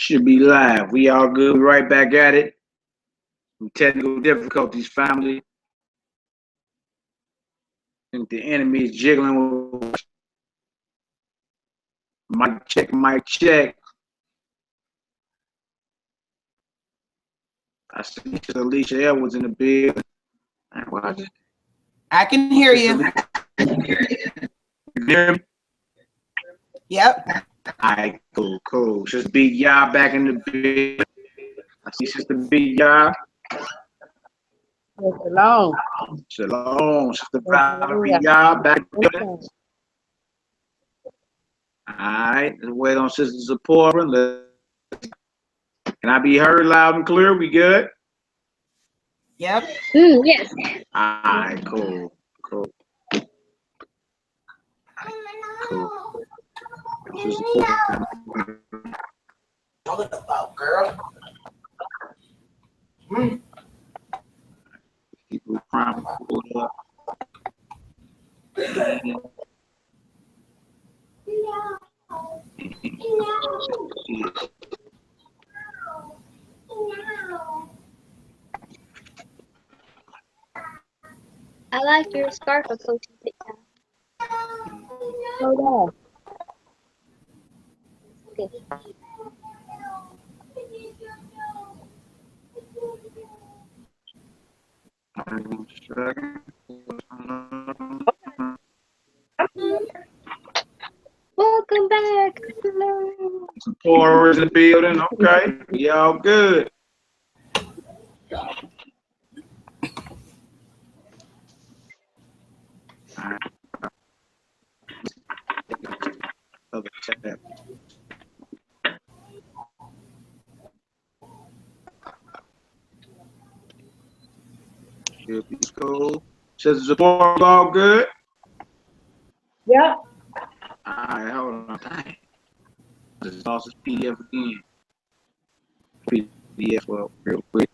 Should be live. We all good. We right back at it. Some technical difficulties, family. I think the enemy is jiggling with mic check, mic check. I see Alicia Edwards in the building. I can hear you. You hear me? Yep. All right, cool. Just Big Y'all back in the building. I see Sister Big Y'all. Shalom. Shalom, Sister Valerie Y'all back in the building. All right, let's wait on Sister Chpater. Can I be heard loud and clear? We good? Yep. Yes. All right, cool. Sister Chpater. Talking about, girl. People crying. I like your scarf of coaching picture. Hold on. Okay. Welcome back. Chpater in the building. Okay, we all good. Okay, check that. Should be cool. Sister Chpater, all good? Yep. All right, hold on. Dang. Just lost this PDF again. PDF, well, real quick.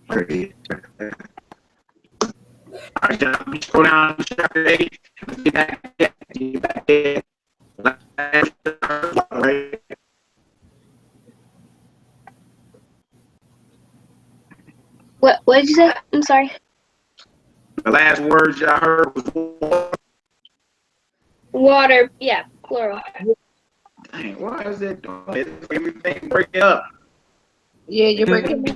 All right, y'all, let me scroll down to chapter 8. Get back there. What did you say? I'm sorry. The last words y'all heard was water. Water. Yeah, plural. Dang, why is that doing it? Everything break up. Yeah, you're breaking me.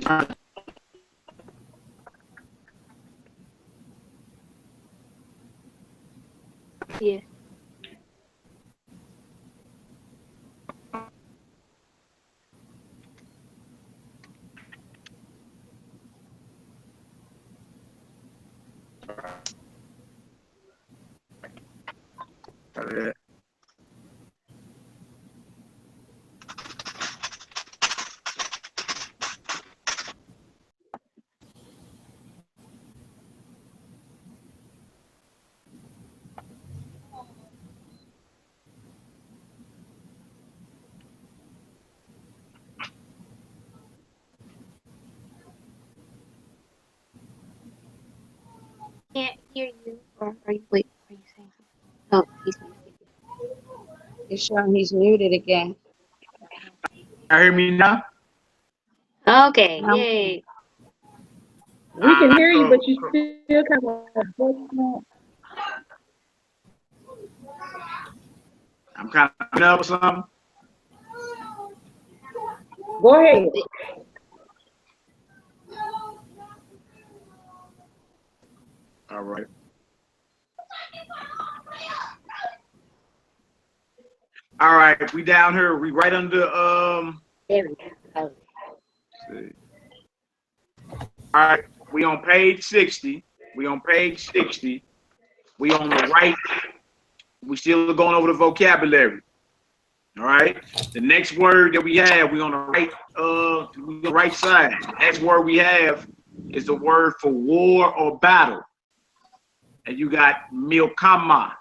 Yeah. Can't hear you. Or are you saying something? Oh, he's muted. It's showing he's muted again. You hear me now? Okay, yay. We can hear you, but you still kind of. I'm kind of up or something. Go ahead. All right. All right, we down here. We right under There we go. All right, we on page 60. We on page 60. We on the right. We still going over the vocabulary. All right. The next word that we have, we on the right side. The next word we have is the word for war or battle. And you got milkama,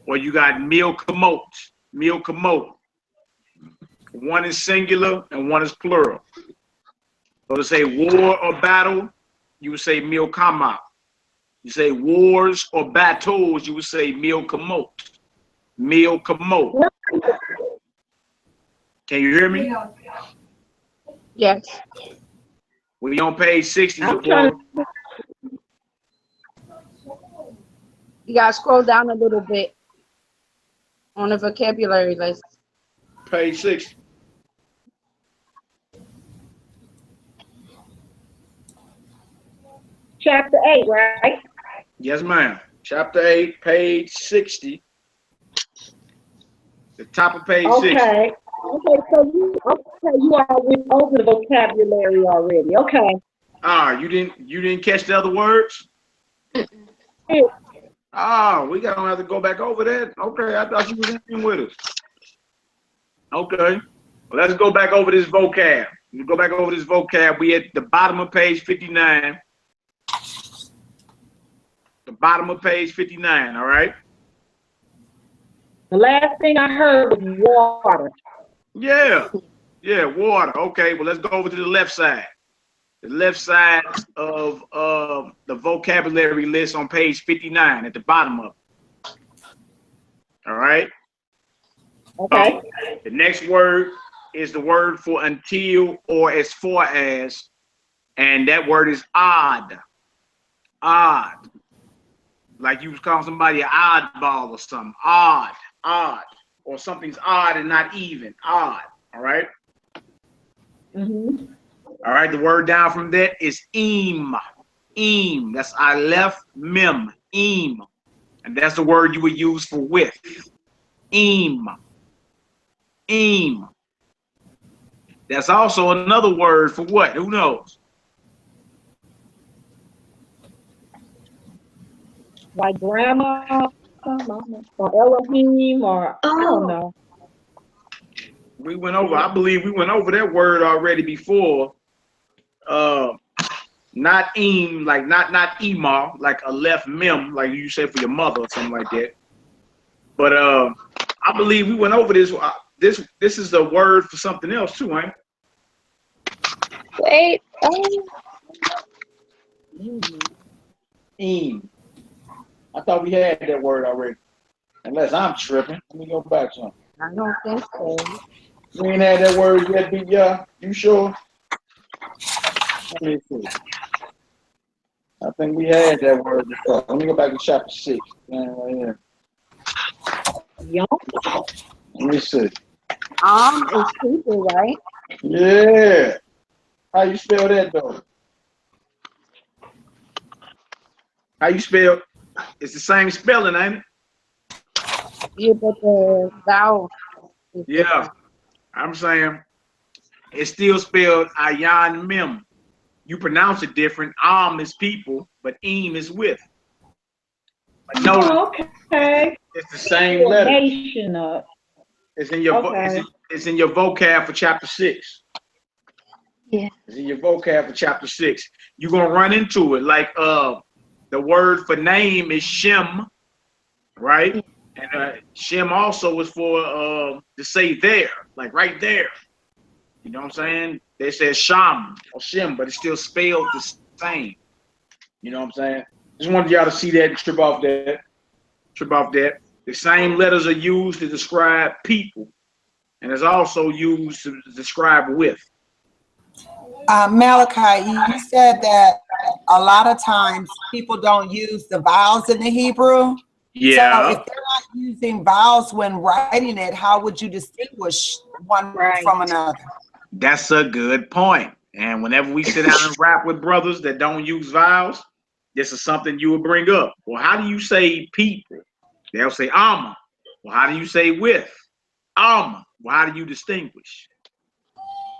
or you got milkamot. One is singular and one is plural. So to say war or battle, you would say milkama. You say wars or battles, you would say milkamot. Can you hear me? Yes. We on page 60. I'm trying to, You gotta scroll down a little bit on the vocabulary list. Page 60. chapter 8, right? Yes, ma'am. Chapter 8, page 60. The top of page 60. Okay. Okay, so you all went over the vocabulary already. Okay. You didn't catch the other words? Yeah. We gonna have to go back over that. Okay, I thought you was in with us. Okay. Well, let's go back over this vocab. We go back over this vocab. We at the bottom of page 59. The bottom of page 59, all right? The last thing I heard was water. Yeah. Yeah, water. Okay, well, let's go over to the left side. The left side of the vocabulary list on page 59 at the bottom of it. All right? Okay. The next word is the word for until or as far as, and that word is odd. Odd. Like you was calling somebody an oddball or something. Odd. Odd. Or something's odd and not even. Odd. All right? Mm-hmm. All right, the word down from that is eem. Eem. That's aleph mem. Eem. And that's the word you would use for with. Eem. Eem. That's also another word for what? Who knows? Like grandma, or Elohim, or I don't know. We went over, I believe we went over that word already before. Not eem, like not emar, like aleph mem, like you say for your mother or something like that. But I believe we went over this. This is the word for something else too, ain't it? Wait. Eem. I thought we had that word already. Unless I'm tripping. Let me go back some. I don't think so. We ain't had that word yet, Big Ya. You sure? Let me see. I think we had that word before. Let me go back to chapter 6. Right here. Young. Let me see. Is people, right? Yeah. How you spell that though? How you spell? It's the same spelling, ain't it? Yeah, but the vowel is Yeah. different. I'm saying it's still spelled ayan mem. You pronounce it different. Is people, but eem is with. But notice, Okay. it's the same letter. Formation of. It's in your Okay. it's in your vocab for chapter 6. Yeah. It's in your vocab for chapter 6. You're gonna run into it. Like the word for name is Shem, right? And Shem also is for to say there, like right there. You know what I'm saying? They say Sham or Shem, but it's still spelled the same. You know what I'm saying? Just wanted y'all to see that and trip off that. Trip off that. The same letters are used to describe people, and it's also used to describe with. Malachi, you said that a lot of times people don't use the vowels in the Hebrew. Yeah. So if they're not using vowels when writing it, how would you distinguish one from another? That's a good point. And whenever we sit down and rap with brothers that don't use vowels, this is something you would bring up. Well, how do you say people? They'll say Alma. Well, how do you say with? Alma. Well, how do you distinguish?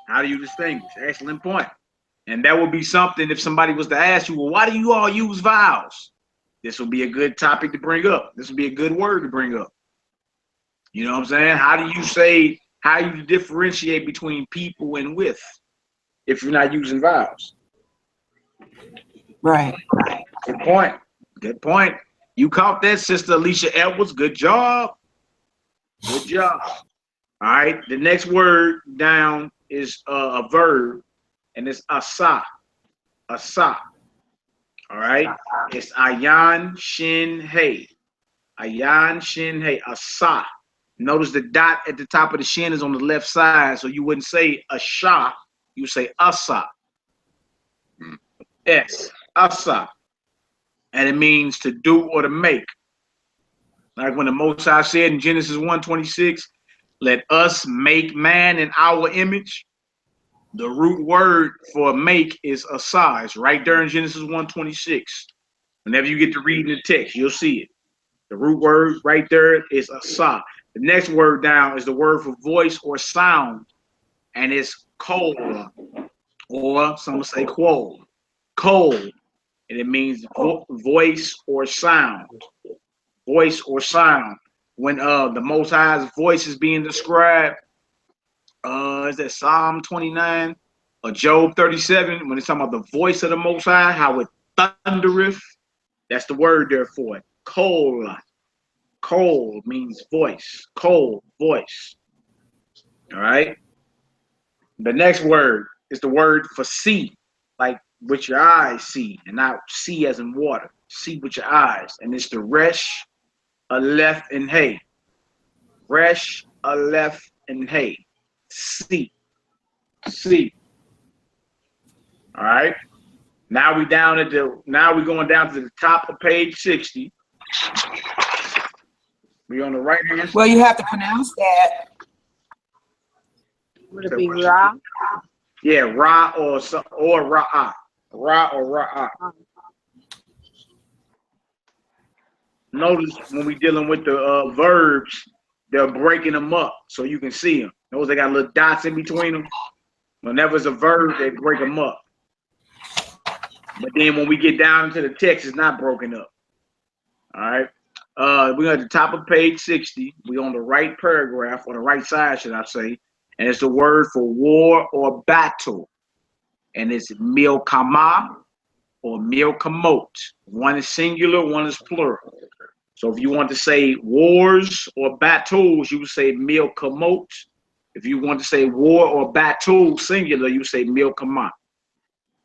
How do you distinguish? Excellent point. And that would be something if somebody was to ask you, well, why do you all use vowels? This would be a good topic to bring up. This would be a good word to bring up. You know what I'm saying? How do you say, how you differentiate between people and with if you're not using vowels? Right. Good point. Good point. You caught that, Sister Alicia Edwards. Good job. Good job. All right. The next word down is a verb, and it's asa. Asa. All right. It's ayan shin hey. Ayan shin hey. Asa. Notice the dot at the top of the shin is on the left side, so you wouldn't say Asha, you say Asa. S, Asa. And it means to do or to make. Like when the Most High said in Genesis 1:26, let us make man in our image. The root word for make is Asa. It's right there in Genesis 1:26. Whenever you get to read the text, you'll see it. The root word right there is Asa. The next word down is the word for voice or sound, and it's kol, or some will say quol. Kol, and it means voice or sound. Voice or sound. When the Most High's voice is being described, is that Psalm 29 or Job 37? When it's talking about the voice of the Most High, how it thundereth, that's the word there for it. Kol. Kol means voice. Kol, voice. All right. The next word is the word for see, like with your eyes see, and not see as in water. See with your eyes, and it's the resh, aleph, and hey. Resh, aleph, and hey. See. See. All right. Now we're going down to the top of page 60. We on the right hand. Well, you have to pronounce that. Would it be Ra? Yeah, Ra or Ra'ah. Ra or Ra'ah. Notice when we're dealing with the verbs, they're breaking them up so you can see them. Notice they got little dots in between them. Whenever it's a verb, they break them up. But then when we get down into the text, it's not broken up. All right. We're at the top of page 60. We're on the right paragraph, or the right side, should I say. And it's the word for war or battle. And it's milkama or milkamot. One is singular, one is plural. So if you want to say wars or battles, you would say milkamot. If you want to say war or battle singular, you say milkama.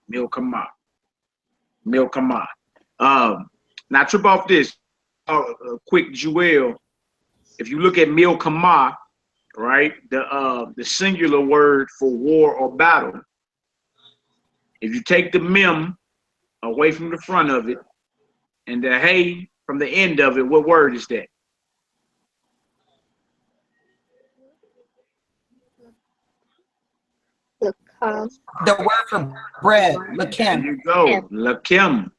Milkama. Milkama. Now trip off this. A quick jewel. If you look at milkama, right, the singular word for war or battle, if you take the mem away from the front of it and the hey from the end of it, what word is that? The word for bread, lakim. There you go, lakim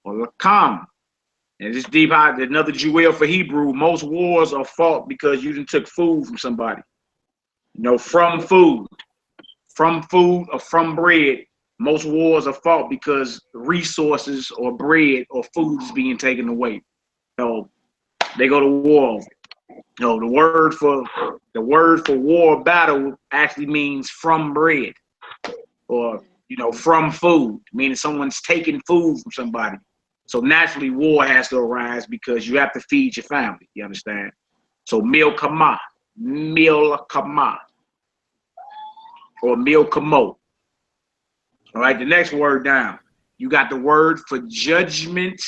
or lakam. And this deep high, another jewel for Hebrew. Most wars are fought because you done took food from somebody. You know, from food or from bread. Most wars are fought because resources or bread or food is being taken away. So they go to war. No, the word for war battle actually means from bread, or from food, meaning someone's taking food from somebody. So naturally war has to arise because you have to feed your family. You understand? So milkama, or milkamo. All right, the next word down. You got the word for judgment,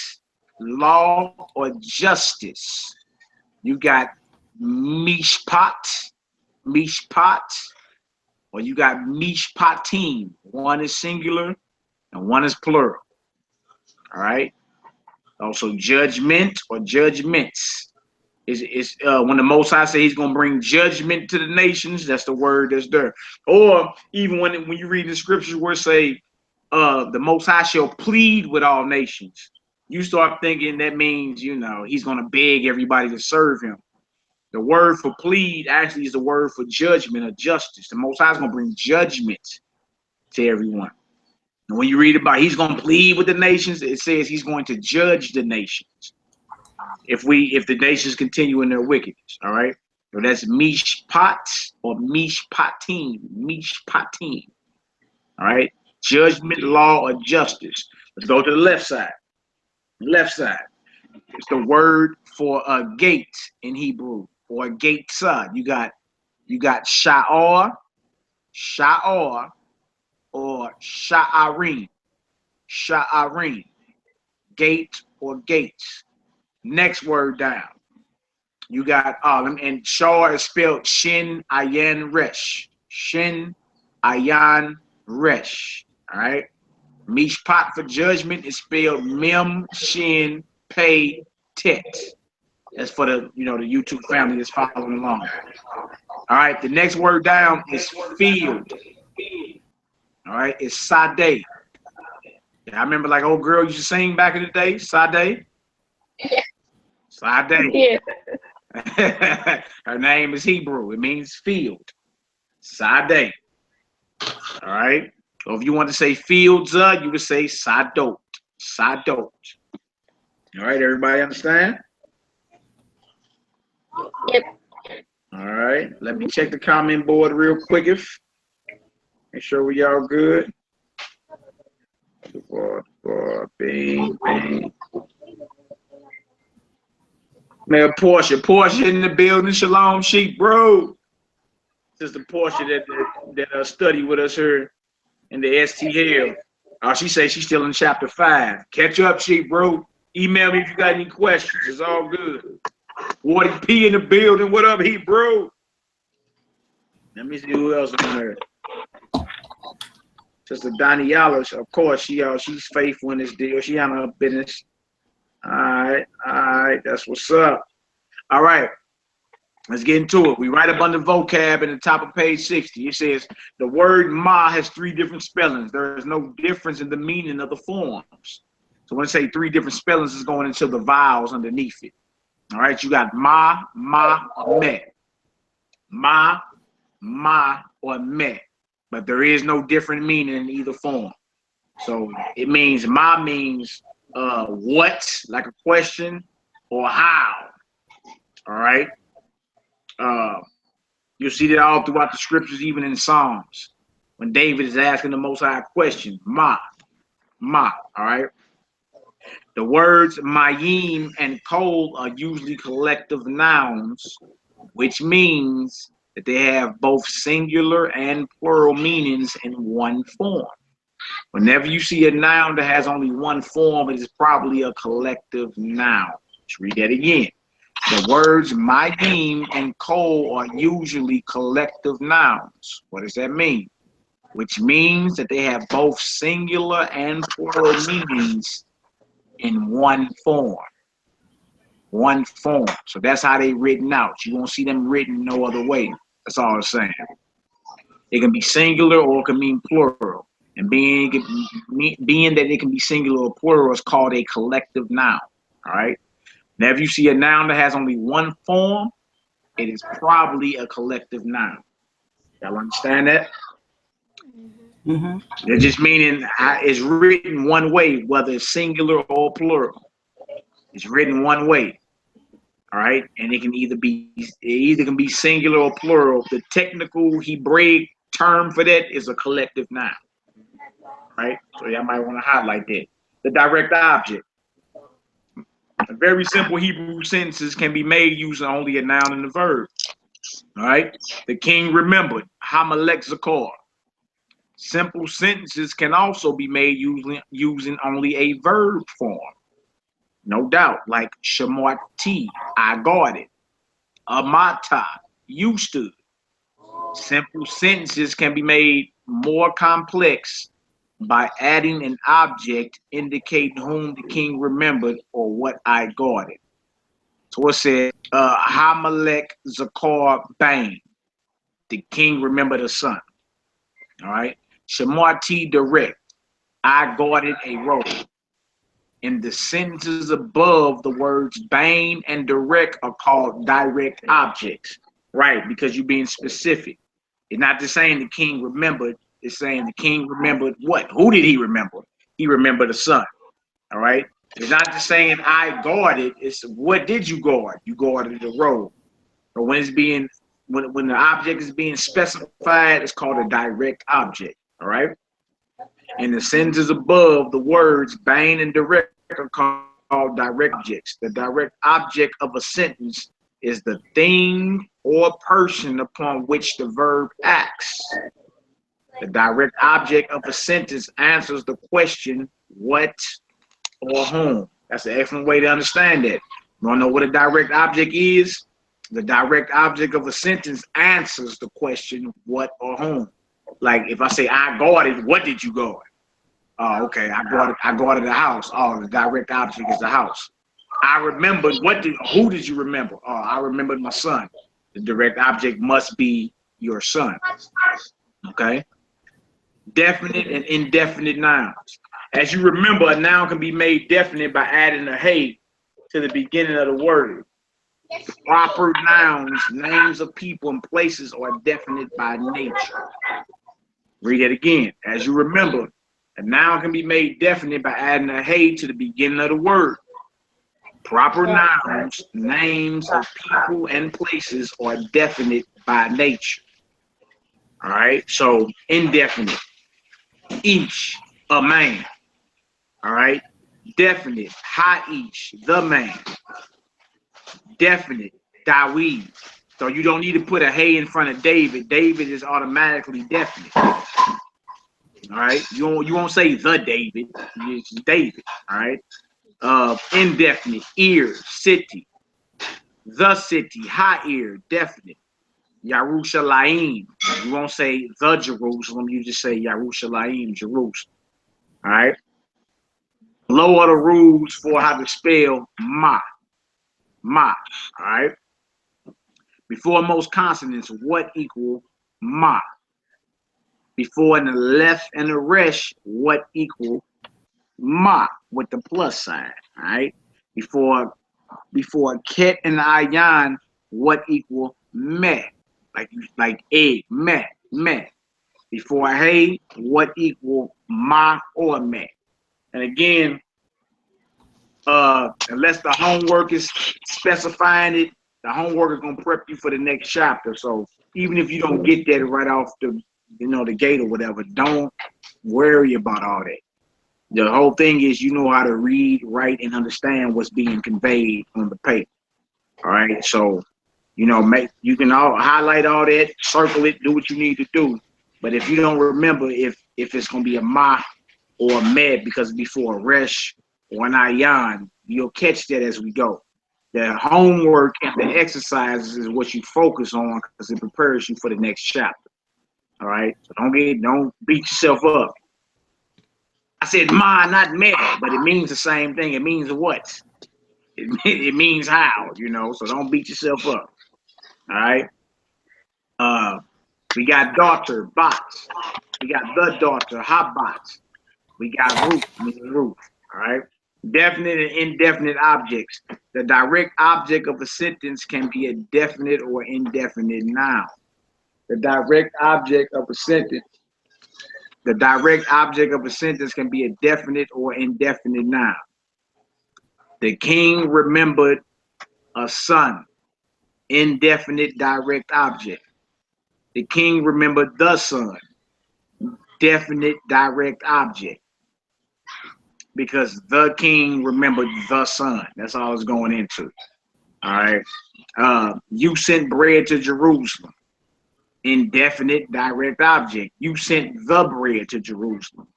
law, or justice. You got mishpat, or you got mishpatim. One is singular and one is plural. All right. Also, judgment or judgments is when the Most High say He's going to bring judgment to the nations. That's the word that's there. Or even when you read the scriptures where it say the Most High shall plead with all nations, you start thinking that means He's going to beg everybody to serve Him. The word for plead actually is the word for judgment or justice. The Most High is going to bring judgment to everyone. And when you read about He's going to plead with the nations, it says He's going to judge the nations if the nations continue in their wickedness. All right. So that's mishpat or mishpatim. All right. Judgment, law, or justice. Let's go to the left side. Left side. It's the word for a gate in Hebrew, or a gate side. You got sha'ar, or sha'arim. Sha'arim. Gate or gates. Next word down. You got and Shaw is spelled Shin Ayan Resh. Shin Ayan Resh. All right. Mishpat for judgment is spelled Mem Shin Pei Tet. That's for the the YouTube family that's following along. All right. The next word down is field. All right. It's Sade. I remember like old girl used to sing back in the day. Sade. Sade. Yeah. Her name is Hebrew. It means field. Sade. All right. So if you want to say fields, you would say sadot. Sadot. All right. Everybody understand? Yep. All right. Let me check the comment board real quick. Make sure we all good. Bing, bing. Man, Portia in the building. Shalom, sheep, bro. Sister Portia that study with us here in the STL. She says she's still in chapter 5. Catch up, sheep, bro. Email me if you got any questions. It's all good. 40P in the building. What up, heat, bro? Let me see who else in there. Sister Daniela, of course, she's faithful in this deal. She on her business. All right, that's what's up. All right, let's get into it. We right up under vocab in the top of page 60. It says the word ma has 3 different spellings. There is no difference in the meaning of the forms. So when I say 3 different spellings, it's going into the vowels underneath it. All right, you got ma, or me. Ma, or me. But there is no different meaning in either form. So it means ma means what, like a question, or how. All right. You'll see that all throughout the scriptures, even in Psalms, when David is asking the Most High a question, ma. All right. The words mayim and kol are usually collective nouns, which means that they have both singular and plural meanings in one form. Whenever you see a noun that has only one form, it is probably a collective noun. Let's read that again. The words mayim and kol are usually collective nouns. What does that mean? Which means that they have both singular and plural meanings in one form. One form. So that's how they written out. You won't see them written no other way. That's all I'm saying. It can be singular or it can mean plural. And being that it can be singular or plural is called a collective noun. All right. Now, if you see a noun that has only one form, it is probably a collective noun. Y'all understand that? Mm-hmm. They're just meaning it's written one way, whether it's singular or plural. It's written one way. All right, and it either can be singular or plural. The technical Hebraic term for that is a collective noun. Right, so y'all might want to highlight that. The direct object. Very simple Hebrew sentences can be made using only a noun and a verb. All right, the king remembered. Hamalek Zakor. Simple sentences can also be made using only a verb form. No doubt, like Shemati, I guarded. Amata, you stood. Simple sentences can be made more complex by adding an object indicating whom the king remembered or what I guarded. So it said, Hamalek Zakar Bang. The king remembered a son. All right. Shemati direct. I guarded a road. In the sentences above, the words bane and direct are called direct objects, right? Because you're being specific. It's not just saying the king remembered. It's saying the king remembered what? Who did he remember? He remembered the son, all right? It's not just saying I guarded. It's what did you guard? You guarded the road. But when it's being, when the object is being specified, it's called a direct object, all right? In the sentences above, the words bane and direct are called direct objects. The direct object of a sentence is the thing or person upon which the verb acts. The direct object of a sentence answers the question, what or whom. That's an excellent way to understand that. You want to know what a direct object is? The direct object of a sentence answers the question what or whom. Like if I say I guarded, what did you guard? Oh, okay, I guarded the house. Oh, the direct object is the house. I remembered, who did you remember? Oh, I remembered my son. The direct object must be your son. Okay? Definite and indefinite nouns. As you remember, a noun can be made definite by adding a hey to the beginning of the word. Proper nouns, names of people and places, are definite by nature. Read it again. As you remember, a noun can be made definite by adding a hey to the beginning of the word. Proper nouns, names of people and places, are definite by nature. All right, so indefinite, each, a man. All right, definite, ha each, the man. Definite, Dawid. So you don't need to put a hey in front of David. David is automatically definite. All right, you won't say the David. It's David. All right. Indefinite, ear, city, the city, high ear, definite. Yerushalayim. You won't say the Jerusalem, you just say Yerushalayim, Jerusalem. All right. Below are the rules for how to spell ma. Ma. All right. Before most consonants, what equal ma? Before the left and the resh, what equal ma with the plus sign? All right. Before ket and ayan, what equal me? Like egg, me. Before hey, what equal ma or me? And again, unless the homework is specifying it, the homework is gonna prep you for the next chapter. So even if you don't get that right off the the gate or whatever, don't worry about all that. The whole thing is you know how to read, write, and understand what's being conveyed on the paper. All right, so you can highlight all that, circle it, do what you need to do. But if you don't remember if it's gonna be a ma or a med because before a resh or an ayan, you'll catch that as we go. The homework and the exercises is what you focus on because it prepares you for the next chapter. All right, so don't beat yourself up. I said ma, not med, but it means the same thing. It means what? It means how, so don't beat yourself up. All right. We got daughter, bots. We got the daughter, hot bots. We got root, root. All right. Definite and indefinite objects. The direct object of a sentence can be a definite or indefinite noun. The direct object of a sentence. The direct object of a sentence can be a definite or indefinite noun. The king remembered a son. Indefinite direct object. The king remembered the son. Definite direct object. Because the king remembered the son. That's all it's going into. All right. You sent bread to Jerusalem. Indefinite direct object. You sent the bread to Jerusalem.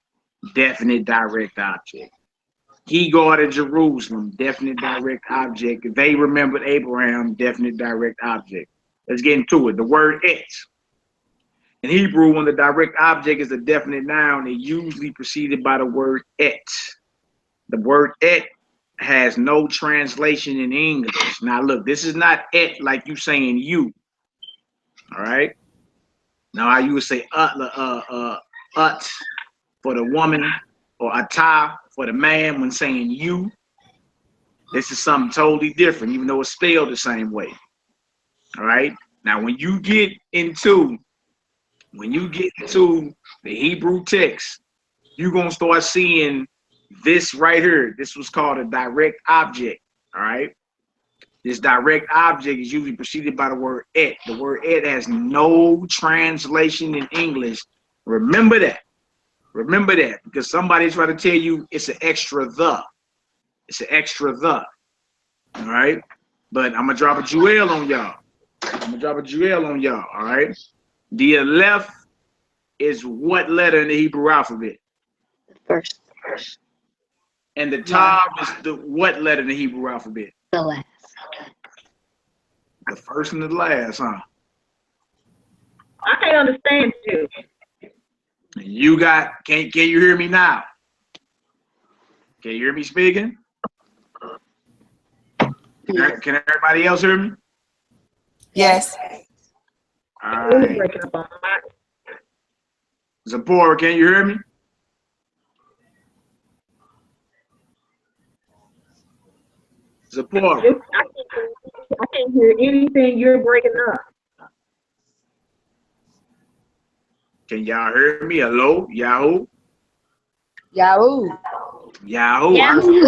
Definite direct object. He guarded Jerusalem. Definite direct object. They remembered Abraham. Definite direct object. Let's get into it. The word et. In Hebrew, when the direct object is a definite noun, it usually preceded by the word et. The word et has no translation in English. Now look, this is not et like you saying you. All right. Now you would say ut for the woman or ata for the man when saying you. This is something totally different, even though it's spelled the same way. All right. Now when you get into the Hebrew text, you're gonna start seeing this right here. This was called a direct object. All right. This direct object is usually preceded by the word et. The word et has no translation in English. Remember that. Remember that, because somebody's trying to tell you it's an extra the. It's an extra the. All right. But I'm gonna drop a jewel on y'all. All right. The aleph is what letter in the Hebrew alphabet? First. And the tav is the what letter in the Hebrew alphabet? The last. The first and the last, huh? I can't understand you. You got, can you hear me now? Can you hear me speaking? Can everybody else hear me? Yes. All Really right. breaking up on my. Zipporah, can you hear me? Zipporah, I can't hear anything. You're breaking up. can y'all hear me? Hello, Yahoo? Yahoo. Yahoo. Yahoo.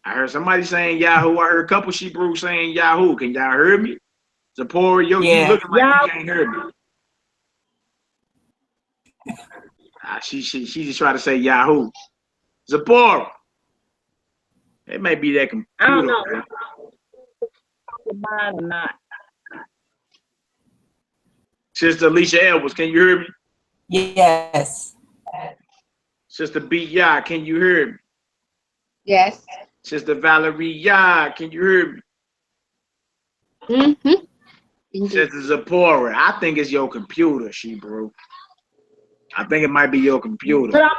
I heard somebody saying Yahoo. I heard a couple Hebrews saying Yahoo. Can y'all hear me? Zipporah, you Yeah. looking like Yahoo. you can't hear me. She just tried to say Yahoo. Zipporah. It may be that computer. I don't know. Man. Mine or not. Sister Alicia Edwards, can you hear me? Yes. Sister B. Yah, can you hear me? Yes. Sister Valerie Yah, can you hear me? Mm-hmm. Indeed. Sister Zipporah, I think it's your computer, bro. I think it might be your computer. But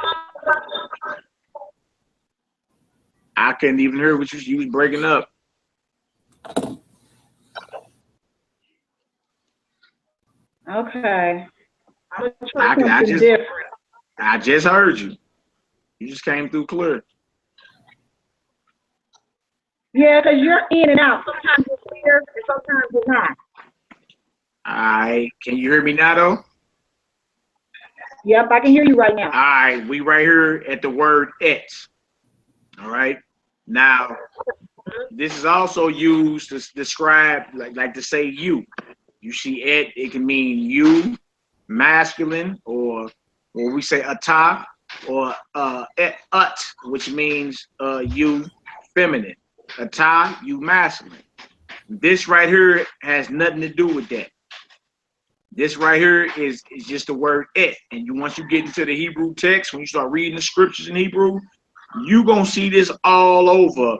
I couldn't even hear what you was breaking up. okay. I'm gonna try something I just different. I just heard you. You just came through clear. Yeah, because you're in and out. Sometimes it's clear and sometimes it's not. All right. Can you hear me now, though? Yep, I can hear you right now. All right. We right here at the word et. All right. Now, this is also used to describe, like to say you. You see et, it can mean you, masculine, or we say atah, or ut, which means you, feminine. Atah, you, masculine. This right here has nothing to do with that. This right here is just the word et. And once you get into the Hebrew text, when you start reading the scriptures in Hebrew, you're going to see this all over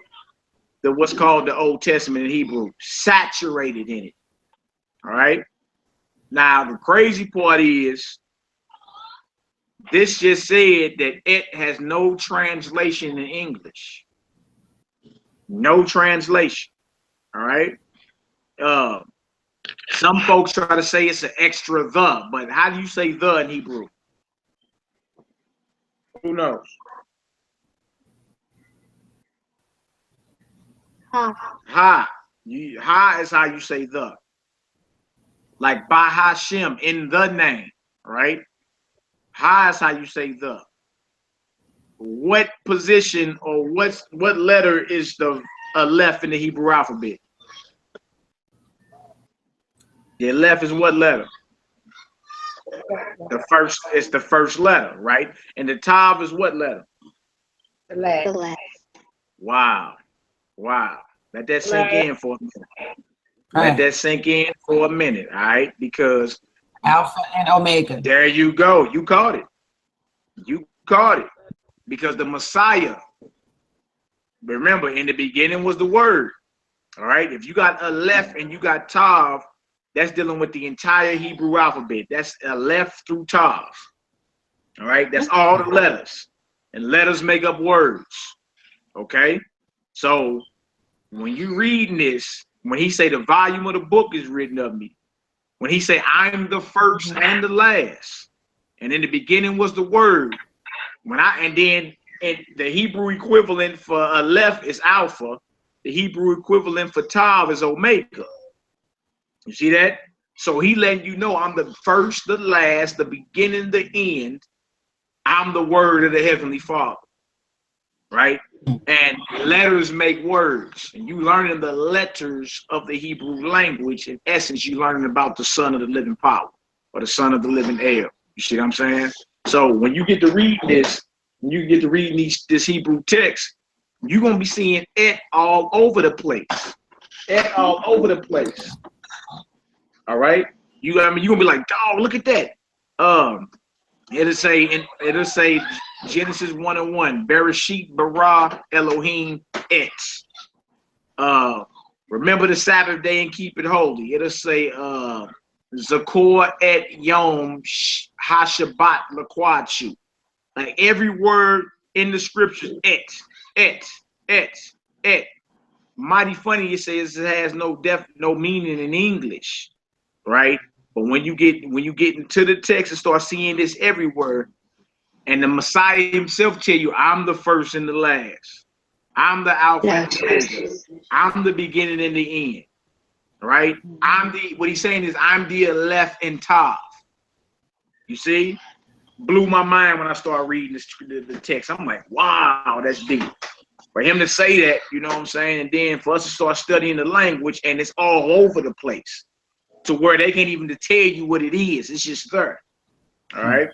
what's called the Old Testament in Hebrew, saturated in it. All right. Now, the crazy part is this just said that it has no translation in English. No translation. All right. Some folks try to say it's an extra the, but how do you say the in Hebrew? Who knows? Ha. Ha. Ha is how you say the. Like by Hashem, in the name, right? Ha is how you say the. What position or what letter is the left in the Hebrew alphabet? The left is what letter? The first is the first letter, right? And the tav is what letter? The last. The last. Wow. Wow. Let that sink in for a minute. All Let right. that sink in for a minute, all right? Because Alpha and Omega. there you go. You caught it. You caught it. Because the Messiah, remember, in the beginning was the word. All right. If you got Aleph and you got Tav, that's dealing with the entire Hebrew alphabet. That's Aleph through Tav. All right. That's all the letters. And letters make up words. Okay. So when you reading this, when he say the volume of the book is written of me, when he say I'm the first and the last, and in the beginning was the word, and the Hebrew equivalent for Aleph is Alpha, the Hebrew equivalent for Tav is Omega. You see that? So he letting you know I'm the first, the last, the beginning, the end. I'm the word of the Heavenly Father. Right? And letters make words. And you learning the letters of the Hebrew language. In essence, you learning about the Son of the living power, or the Son of the living air. You see what I'm saying? So when you get to read this, when you get to read this Hebrew text, you're gonna be seeing it all over the place. It all over the place. All right? You're gonna be like, dog, look at that. It'll say Genesis 1:1, Bereshit bara Elohim et. Remember the Sabbath day and keep it holy. It'll say Zakor et Yom HaShabbat Laquachu. Like every word in the scriptures, et. Mighty funny it says it has no meaning in English, right? But when you get into the text and start seeing this everywhere, and the Messiah himself tell you, I'm the first and the last. I'm the Alpha and the Omega. I'm the beginning and the end. Right? What he's saying is I'm the Aleph and Tav. You see? Blew my mind when I started reading the text. I'm like, wow, that's deep. For him to say that, you know what I'm saying? And then for us to start studying the language, and it's all over the place to where they can't even tell you what it is. It's just there. All right?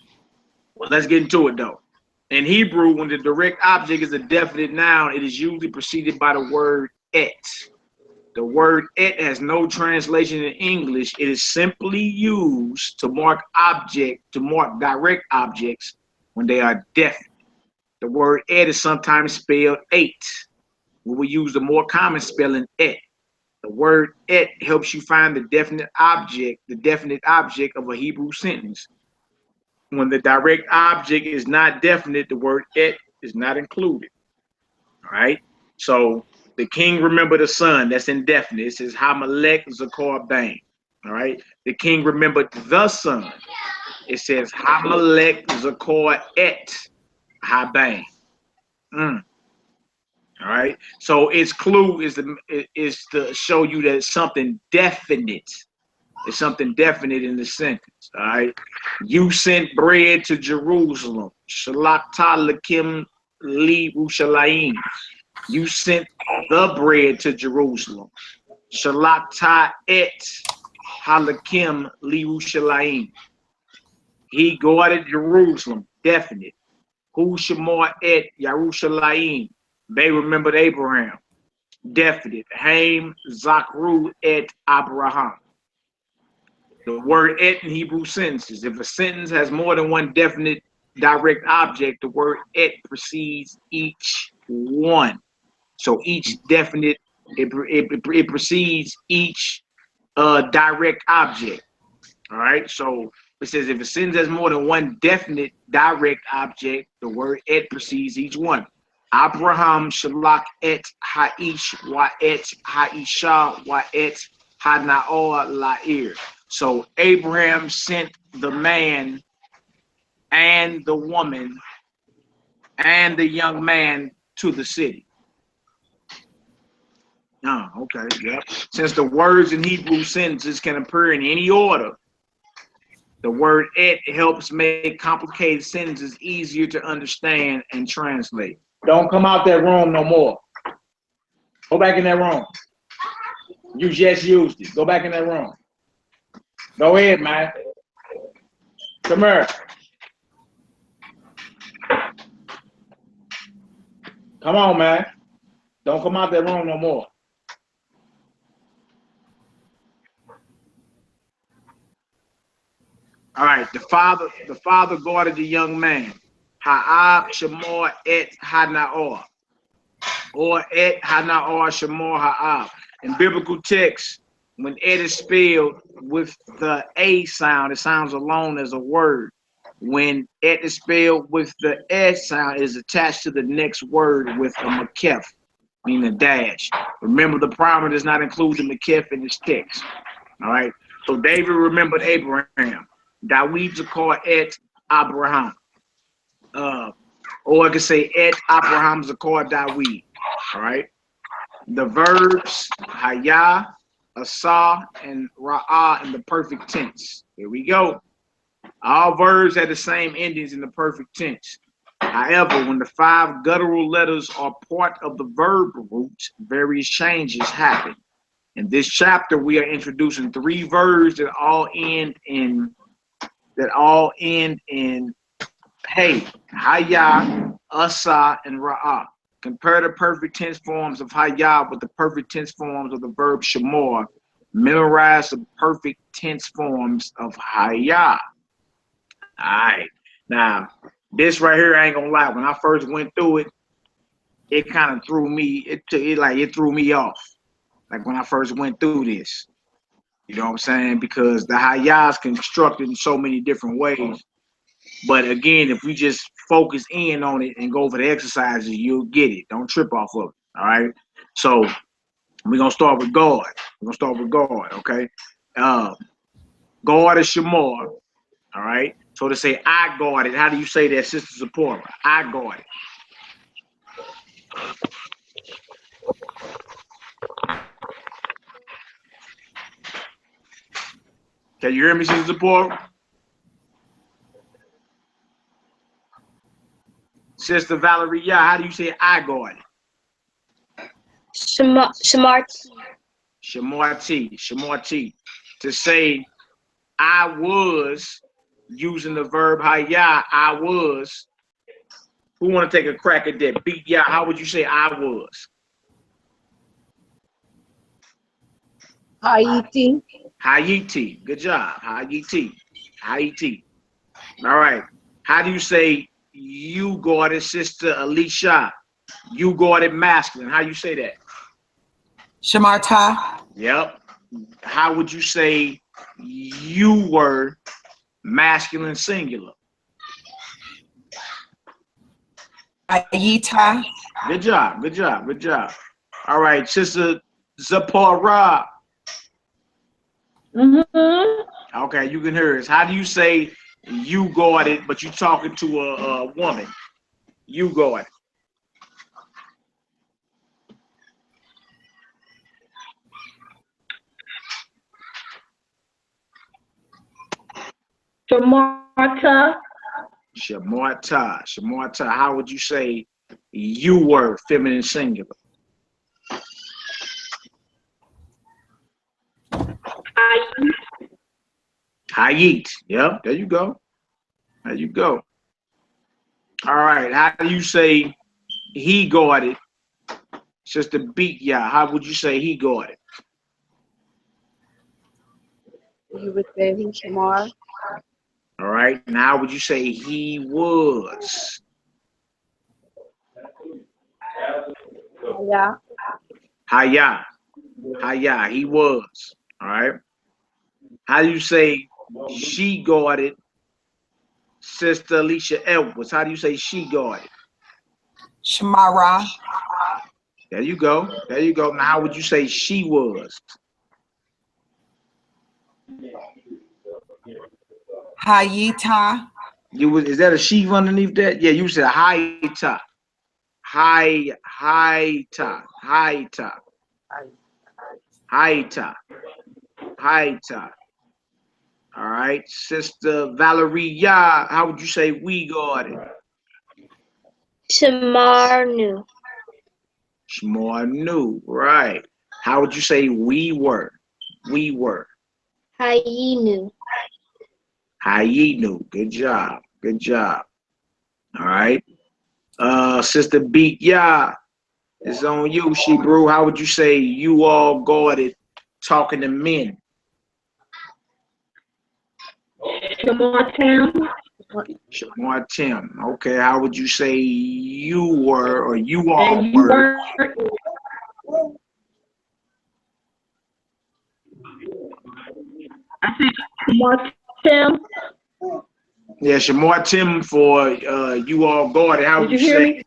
Well, let's get into it, though. In Hebrew, when the direct object is a definite noun, it is usually preceded by the word et. The word et has no translation in English. It is simply used to mark direct objects when they are definite. The word et is sometimes spelled eight. We use the more common spelling et. The word et helps you find the definite object of a Hebrew sentence. When the direct object is not definite, the word et is not included. All right. So the king remembered the son. That's indefinite. It says Hamelech Zakor Bang. All right. The king remembered the son. It says Hamelech Zakor Et Habang. All right. So its clue is to show you that it's something definite. It's something definite in the sentence. All right. You sent bread to Jerusalem. Shalakta Lakim Li Rushalayim. You sent the bread to Jerusalem. Shalakta et Halakim Li Rushalayim. He guarded Jerusalem. Definite. Hu Shemor et Yerushalayim. They remembered Abraham. Definite. Haim Zakru et Abraham. The word et in Hebrew sentences. If a sentence has more than one definite direct object, the word et precedes each one. So each definite, it precedes each direct object. All right. So it says if a sentence has more than one definite direct object, the word et precedes each one. Abraham shalak et ha'ish wa et ha'isha wa et hanaor la'ir. So Abraham sent the man and the woman and the young man to the city. Oh, okay, yeah. Since the words in Hebrew sentences can appear in any order, the word et helps make complicated sentences easier to understand and translate. Don't come out that room no more. Go back in that room. You just used it. Go back in that room. Go ahead, man. Come here. Come on, man. Don't come out that room no more. All right, the father guarded the young man. Ha'ab Shemor et Hanaor. Or et Hanaor Shemor Ha'ab. In biblical text, when et is spelled with the A sound, it sounds alone as a word. When et is spelled with the S sound, it is attached to the next word with a makef, meaning a dash. Remember, the primer does not include the makef in this text. All right. So David remembered Abraham. Dawid Zakor et Abraham. Or I could say et Abraham Zakor Dawid. All right. The verbs Haya, Asa, and Ra'ah in the perfect tense. Here we go. All verbs have the same endings in the perfect tense. However, when the 5 guttural letters are part of the verb root, various changes happen. In this chapter, we are introducing 3 verbs that all end in hey, Haya, Asa, and Ra'ah. Compare the perfect tense forms of Haya with the perfect tense forms of the verb Shemor. Memorize the perfect tense forms of Haya. All right. Now, this right here, I ain't gonna lie. When I first went through it, it kind of threw me. It threw me off. Like when I first went through this. You know what I'm saying? Because the Hayah is constructed in so many different ways. But again, if we just focus in on it and go over the exercises, you'll get it. Don't trip off of it. All right. So we're gonna start with God. We're gonna start with God, okay? God is Shamar. All right. So to say I guard it, how do you say that, Sister Zipporah? I guard it. Can you hear me, Sister Zipporah? Sister Valerie, how do you say I guard it? Shamarti. Shamarti. To say I was, using the verb hayah, I was. Who want to take a crack at that? Beat Yah, how would you say I was? Haiti. Haiti. Good job. Haiti. Haiti. All right. How do you say you guarded, Sister Alicia? You guarded masculine. How you say that? Shamarta. Yep. How would you say you were masculine singular? Ayita. Good job. Good job. Good job. All right, Sister Zipporah. Okay, you can hear us. How do you say you guarded, but you talking to a woman? You guarded. Shamarta. Shamarta. How would you say you were feminine singular? Hayit. Yep, there you go. There you go. All right, how do you say he guarded? Sister Beat Yah, how would you say he guarded? You would say he Shamar. All right, now how would you say he was? Yeah. Hayah, he was. All right. How do you say she guarded, Sister Alicia Edwards? How do you say she guarded? Shamara. There you go. There you go. Now, how would you say she was? Hayita. Is that a sheaf underneath that? Yeah, you said Hayita. Hayita. All right. Sister Valeria, how would you say we guarded? Shamarnu. Shmornu. Right. How would you say we were? We were. Hayinu. Hayinu. Good job. Good job. All right. Sister Beat Yah, it's on you, Shebrew. How would you say you all guarded talking to men? Shamartam. Tim. Okay, how would you say you were or you all were? I said Shamartam. Yeah, Shamar Tim for you all guarded. How would you hear say? me?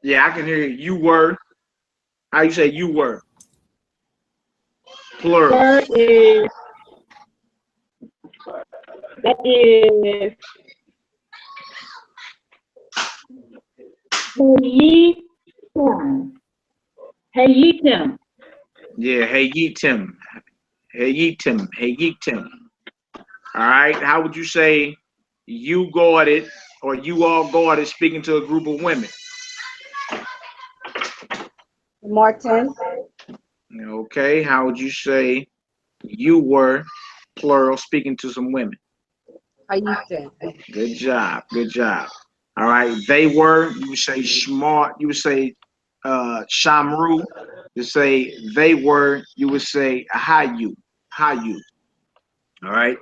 Yeah, I can hear you. You were. How you say you were? Plural. That is Hayitim. Yeah, Hayitim. Hayitim. All right. How would you say you guarded or you all guarded speaking to a group of women? Martin. Okay. How would you say you were, plural, speaking to some women? Hayitim. Good job. Good job. All right. They were, you would say smart, you would say Shamru. You say they were, you would say Hayu. Hayu. All right.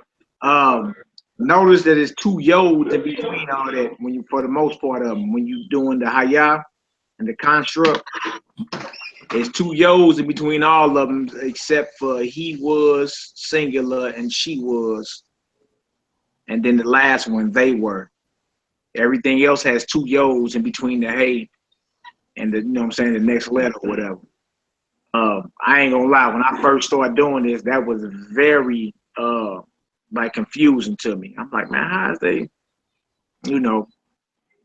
Notice that it's two yods in between all that for the most part of them, when you doing the Hayah and the construct. There's two yos in between all of them, except for he was singular and she was, and then the last one they were. Everything else has two yos in between the hey and the, you know what I'm saying, the next letter or whatever. I ain't gonna lie, when I first started doing this, that was very like confusing to me. I'm like, man, how is they, you know,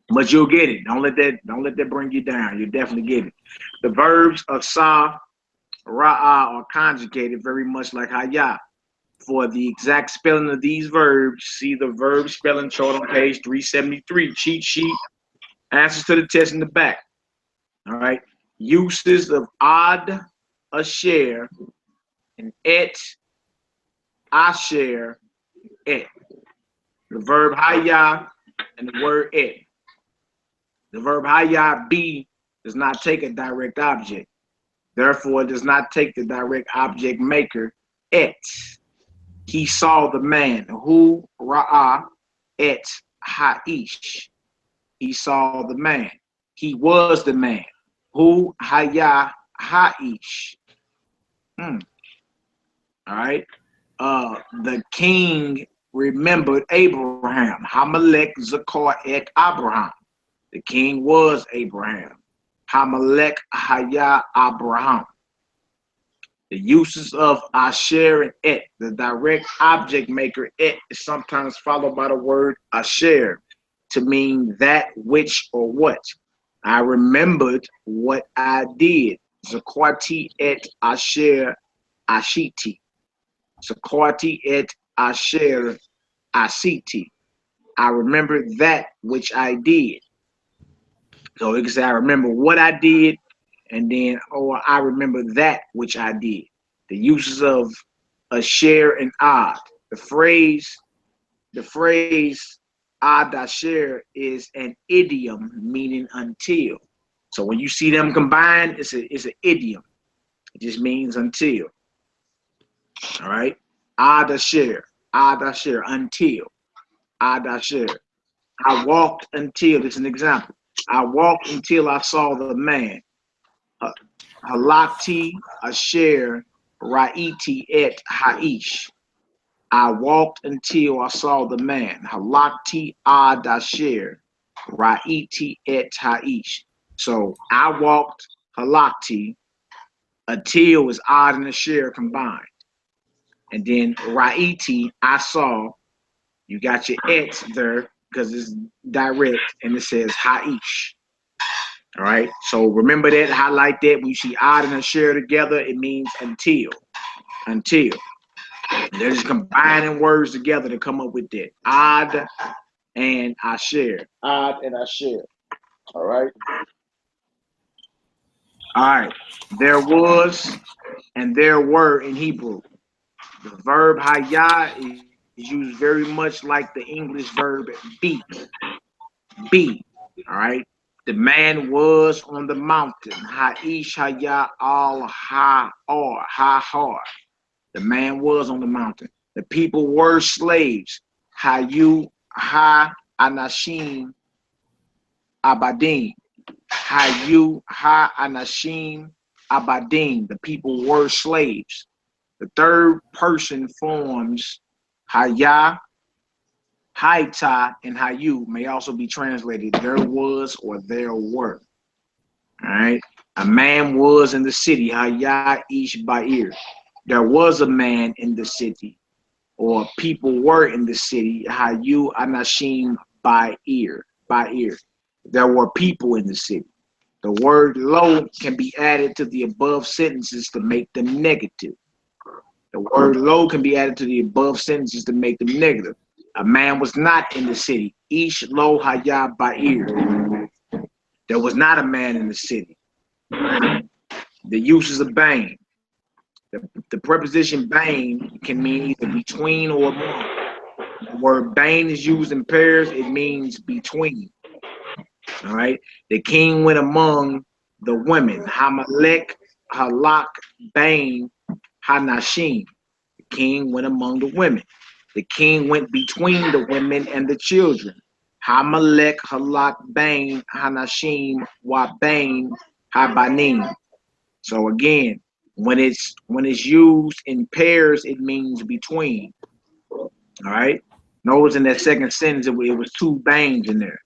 but you'll get it. Don't let that bring you down. You'll definitely get it. The verbs of sa, ra'ah are conjugated very much like haya. For the exact spelling of these verbs, see the verb spelling chart on page 373, cheat sheet, answers to the test in the back. All right. Uses of ad, asher, and et, asher, et. The verb haya and the word et. The verb haya be does not take a direct object. Therefore, it does not take the direct object maker et. He saw the man. Who ra'ah et ha'ish. He saw the man. He was the man. Who haya ha'ish. All right. The king remembered Abraham. Hamalek zakar et Abraham. The king was Abraham. Hamalek haya Abraham. The uses of asher and et, the direct object maker et, is sometimes followed by the word asher to mean that which or what. I remembered what I did. Zakwati et asher ashiti. Zakwati et asher asiti. I remembered that which I did. So you can say I remember what I did, and then, or I remember that which I did. The uses of asher and ad. The phrase ad asher is an idiom meaning until. So when you see them combined, it's an idiom. It just means until. All right. Ad asher, until. Ad asher. I walked until, it's an example. I walked until I saw the man. Halakti asher ra'iti et ha'ish. I walked until I saw the man. Halakti ad asher ra'iti et ha'ish. So I walked halakti until is ad and asher combined. And then ra'iti, I saw. You got your et there because it's direct and it says ha'ish. All right, so remember that, highlight that. When you see ad and asher together, it means until. Until. They're just combining words together to come up with that. Ad and asher. Ad and asher. All right. All right. There was and there were in Hebrew. The verb haya is used very much like the English verb be. Be. All right. The man was on the mountain. Ha'ish haya al ha'or, ha'har. The man was on the mountain. The people were slaves. Hayu ha'anashim abadim. Hayu ha'anashim abadim. The people were slaves. The third person forms haya, haita, and hayu may also be translated there was or there were. All right. A man was in the city. Haya ish ba'ir. There was a man in the city, or people were in the city. Hayu anashim ba'ir. Ba'ir. There were people in the city. The word lo can be added to the above sentences to make them negative. The word lo can be added to the above sentences to make them negative. A man was not in the city. Ish lo haya ba'ir. There was not a man in the city. The uses of bang. The preposition bang can mean either between or among. The word bang is used in pairs. It means between. All right. The king went among the women. Hamalek, halak, bang, hanashim. The king went among the women. The king went between the women and the children. Hamalek, halak, bang, hanashim, wa bang, habanim. So again, when it's used in pairs, it means between. All right. Notice in that second sentence, it was two bains in there.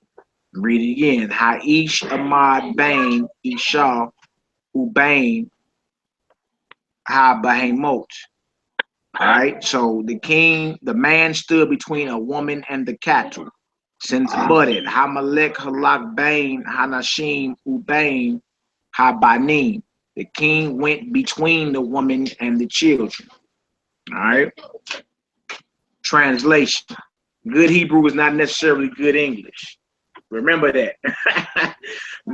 Read it again. Ha'ish Ahmad Bain Isha Ubain Ha Bahemot. All right. So the man stood between a woman and the cattle. Since budded, Hamalek Halak Bain Hanashim Ubain Habanim. The king went between the woman and the children. All right. Translation. Good Hebrew is not necessarily good English. Remember that.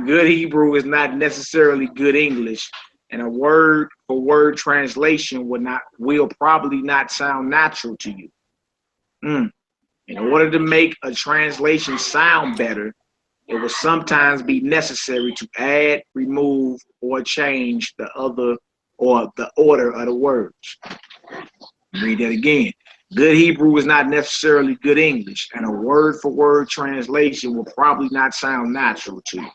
Good Hebrew is not necessarily good English. And a word for word translation will probably not sound natural to you. In order to make a translation sound better, it will sometimes be necessary to add, remove, or change the order of the words. Read that again. Good Hebrew is not necessarily good English, and a word-for-word translation will probably not sound natural to you.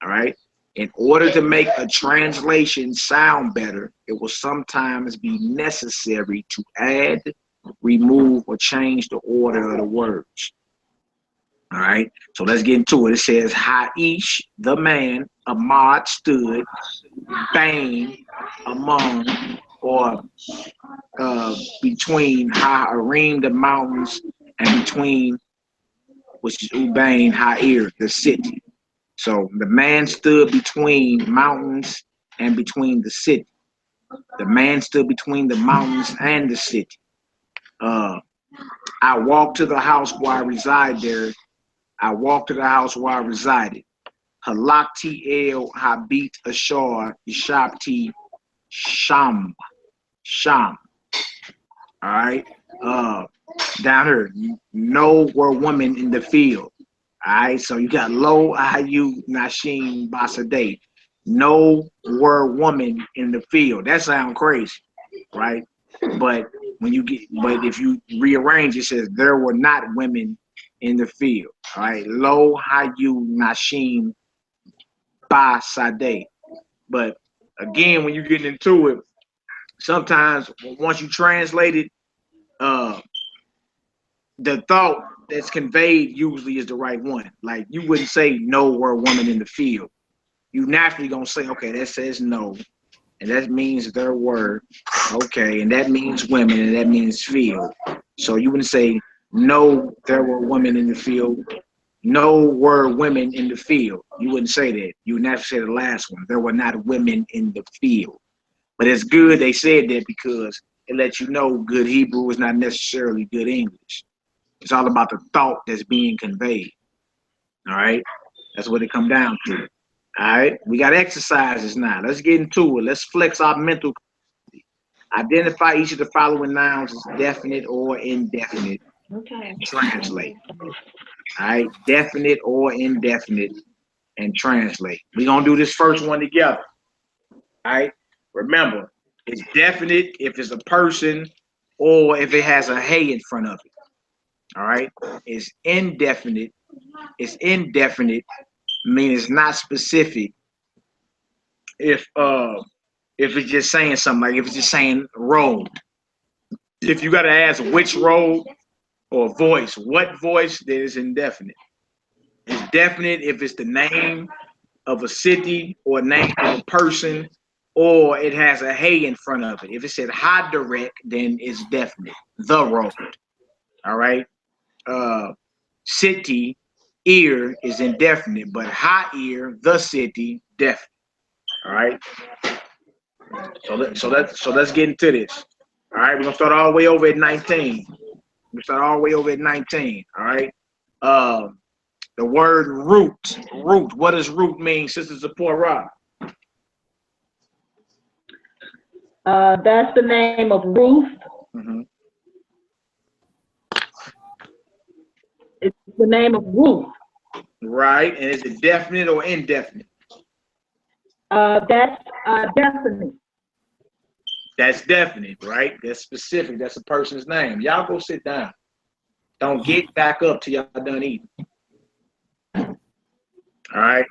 All right? In order to make a translation sound better, it will sometimes be necessary to add, remove, or change the order of the words. All right? So let's get into it. It says, Ha'ish, the man, Ahmad stood, Bain, among, or between Ha'arim, the mountains, and between, which is Ubain, Ha'ir, the city. So the man stood between mountains and between the city. The man stood between the mountains and the city. I walked to the house where I reside there. I walked to the house where I resided. Halakti el habit ashar yishabti sham. All right. Down here, no were women in the field. All right. So you got lo ayu nashim basadeh. No were woman in the field. That sounds crazy, right? But if you rearrange, it says there were not women in the field. All right. Lo hayu nashim basadeh. But again, when you get into it, sometimes once you translate it, the thought that's conveyed usually is the right one. Like you wouldn't say no were a woman in the field. You naturally gonna say, okay, that says no, and that means there were, okay, and that means women, and that means field. So you wouldn't say no, there were women in the field. No were women in the field. You wouldn't say that. You would naturally say the last one. There were not women in the field. But it's good they said that because it lets you know good Hebrew is not necessarily good English. It's all about the thought that's being conveyed. All right? That's what it comes down to. All right? We got exercises now. Let's get into it. Let's flex our mental capacity. Identify each of the following nouns as definite or indefinite. Okay. And translate. All right? Definite or indefinite and translate. We're going to do this first one together. All right? Remember, it's definite if it's a person or if it has a hey in front of it. All right. It's indefinite. It's indefinite, meaning it's not specific. If it's just saying something, like if it's just saying road. If you gotta ask which road or voice, what voice, then it's indefinite. It's definite if it's the name of a city or name of a person, or it has a hey in front of it. If it said high direct, then it's definite. The road. All right. City, ear is indefinite, but high ear, the city, definite. All right. So let's get into this. All right. We're gonna start all the way over at 19. We start all the way over at 19. All right. The word root. Root. What does root mean, Sister Zipporah? That's the name of Ruth. Mm-hmm. It's the name of Ruth. Right. And is it definite or indefinite? That's definite. That's definite, right? That's specific. That's a person's name. Y'all go sit down. Don't get back up till y'all done eating. All right.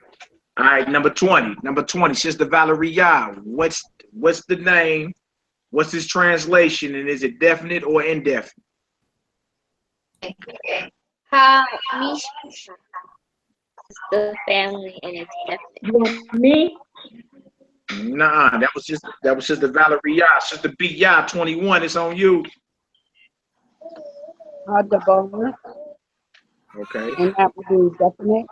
All right, number 20. Number 20, Sister Valeria. What's the name? What's its translation? And is it definite or indefinite? Ha-Misha. The family and it's definite. You want me? Nah, that was Sister Valeria. Sister B.Y. 21. It's on you. Deborah, Okay, and that would be definite.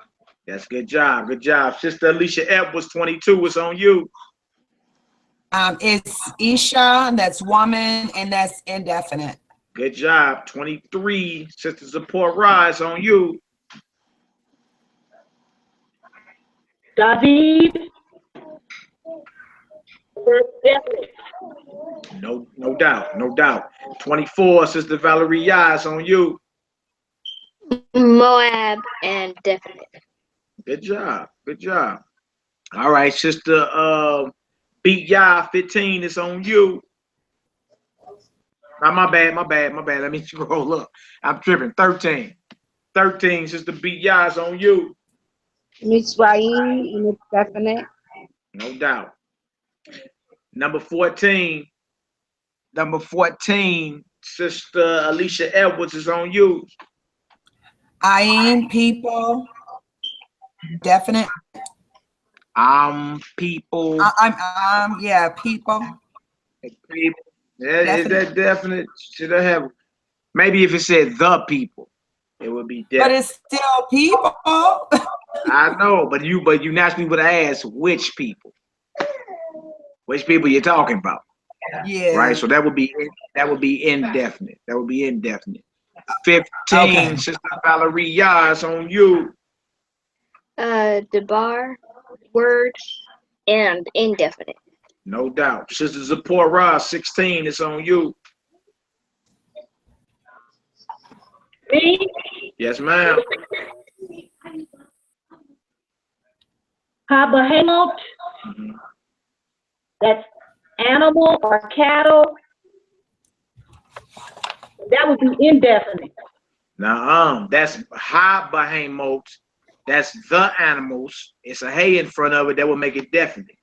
that's good job. Good job. Sister Alicia Edwards 22. It's on you. It's Isha, that's woman, and that's indefinite. Good job. 23. Sister Zipporah. It's on you. David. That's definite. No doubt. No doubt. 24. Sister Valeria. It's on you. Moab and definite. Good job. Good job. All right, Sister Beat Ya 15. It's on you. My bad. Let me scroll up. I'm tripping. 13. 13. Sister Beat Ya is on you. Mitzrayim, and it's definite. No doubt. Number 14. Number 14. Sister Alicia Edwards is on you. Ayin, people, definite. People. Yeah, people. People. Yeah, is that definite? Should I have? Maybe if it said the people, it would be definite. But it's still people. I know, but you naturally would ask which people. Which people you're talking about? Yeah. Right. So that would be indefinite. That would be indefinite. 15. Okay. Sister Valeria is on you. Debar, word, and indefinite. No doubt. Sister Zipporah 16. It's on you. Me? Yes, ma'am. Ha-Behemoth. Mhm. That's animal or cattle. That would be indefinite. Now, that's Ha-Behemoth. That's the animals. It's a hay in front of it. That will make it definite.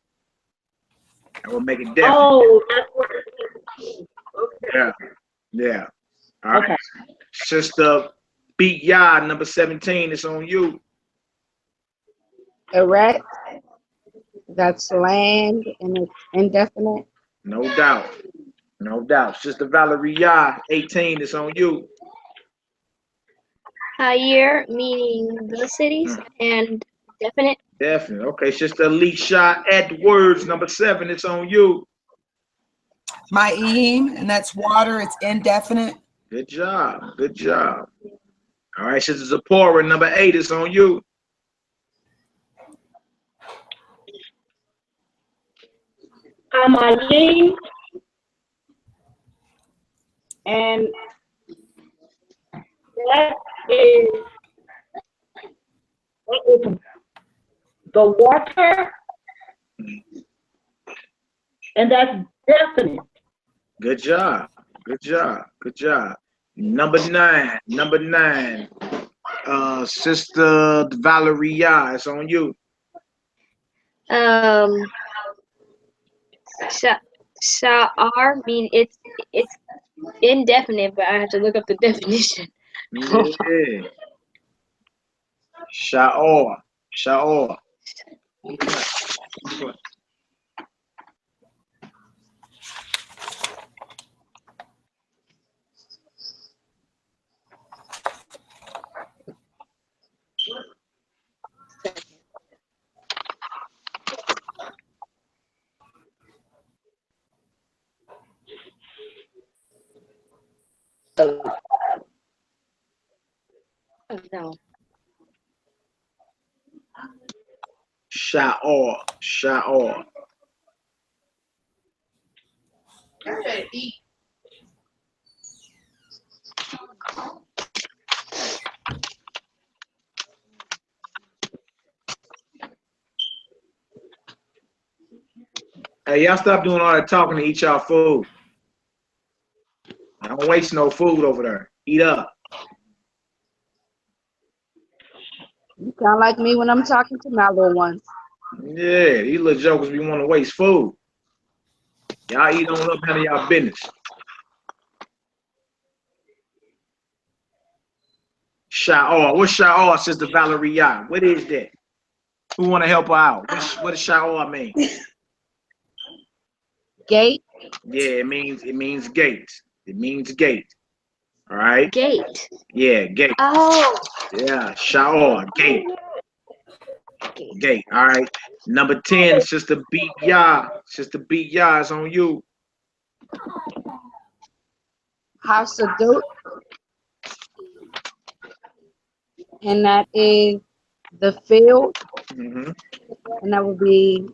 That will make it definite. Oh, that's what it is. Okay. Yeah. All right. Okay. Sister Beat Ya, number 17. It's on you. Erect, that's land, and it's indefinite. No doubt. No doubt. Sister Valeria, 18. It's on you. Hayir, meaning the cities, and definite. Definitely. Okay. Sister Alicia Edwards, number 7. It's on you. Ma'im, and that's water. It's indefinite. Good job. Good job. All right. Sister Zipporah, number 8. It's on you. Amayim. And that is the water, and that's definite. Good job. Good job. Good job. Number 9. Number 9. Sister Valeria, it's on you. Sha'ar mean it's indefinite, but I have to look up the definition. Yeah. Sha'or. Sha'or. No. Sha'or. Sha'or. Hey, y'all stop doing all that talking to eat y'all food. Don't waste no food over there. Eat up. You sound like me when I'm talking to my little ones. Yeah, these little jokers be want to waste food. Y'all eat on up, handle y'all business. Sha'ar. What's Sha'ar, Sister Valeria? What is that? Who want to help her out? What does Sha'ar mean? Gate. Yeah, it means gate. It means gate. All right. Gate. Yeah, gate. Oh. Yeah, Sha'ar, gate. Gate. All right. Number 10, Sister Beat Ya. Sister Beat Ya is on you. Hasadut. And that is the field. Mm-hmm. And that would be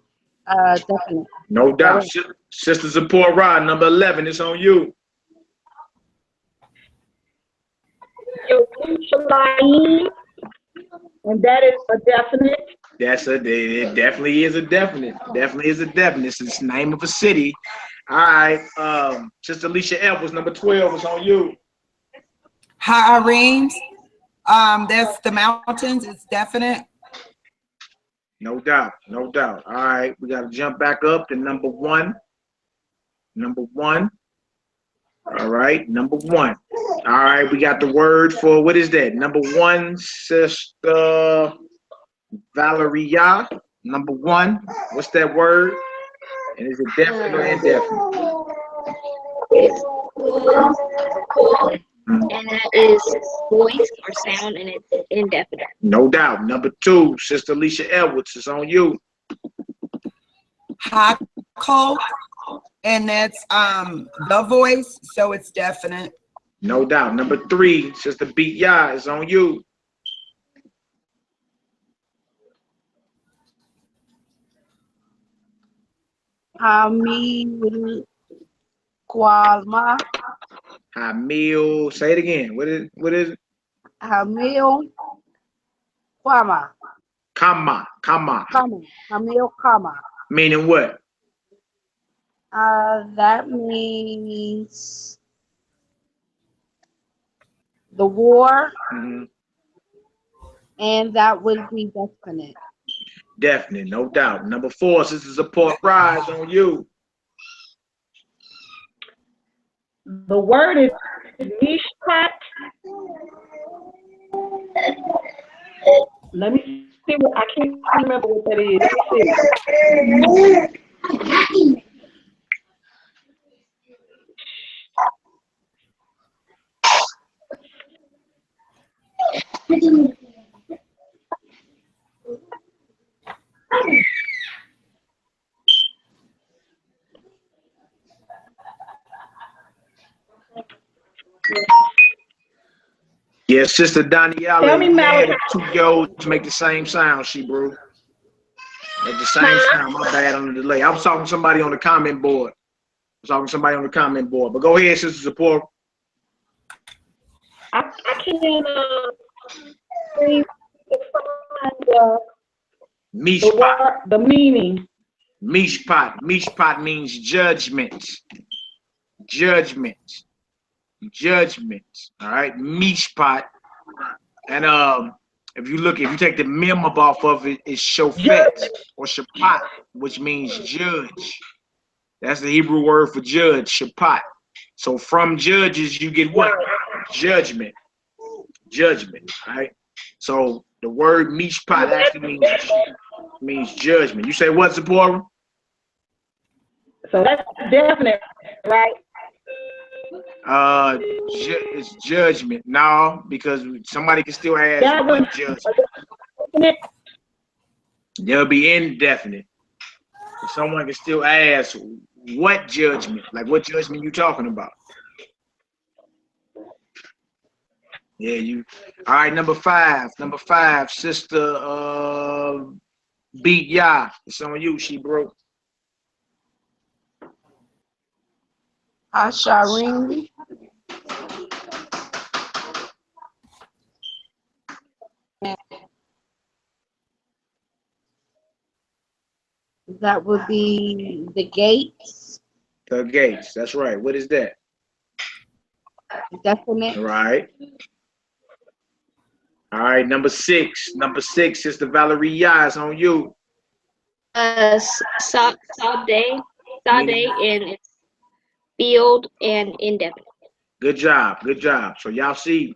definite. No doubt. Sister Zipporah, number 11, it's on you. Yerushalayim, and that is a definite. It definitely is a definite. Definitely is a definite. It's the name of a city. All right. Sister Alicia Edwards, number 12, is on you. Ha'arim, that's the mountains. It's definite. No doubt. No doubt. All right. We got to jump back up to number 1. Number 1. All right. Number 1. All right. We got the word for, what is that? Number 1, Sister Valeria. Number 1. What's that word? And is it definite or indefinite? And that is voice or sound, and it's indefinite. No doubt. Number 2, Sister Alicia Edwards, is on you. Hakol, and that's the voice, so it's definite. No doubt. Number 3, Sister Beat Ya, is on you. Hamil Kwalma. Hamil. Say it again. What is it? Hamil Kwama. Kama. Hamil Kama. Meaning what? That means the war, and that would be definite. Definite, no doubt. Number 4, Sister Support Rise, on you. The word is mishpat. Let me see what I can't remember what that is. Let me see. Yeah, Sister Daniela, Tell me, we Malachi. had 2 girls make the same sound, bro. Make the same sound. My bad on the delay. I was talking to somebody on the comment board. But go ahead, Sister Support. I can't find the meaning. Mishpat. Mishpat means judgment. Judgment. All right. Mishpat. And if you take the mem up off of it, it's shofet or shapat, which means judge. That's the Hebrew word for judge, shapat. So from judges, you get what? Judgment. Judgment. All right. So the word mishpat actually means judgment. You say what, Zipporah? So that's definite, right? It's judgment. No, because somebody can still ask That what one, judgment. They'll be indefinite. Someone can still ask what judgment, like what judgment you talking about. Yeah, all right, number 5, Sister Beat Ya. It's on you, she broke. Asharim. That would be the gates. The gates, that's right. What is that? Definite. Right. All right, number 6, Sister Valeria, is on you. Sade, and it's field and indefinite. Good job. Good job. So y'all see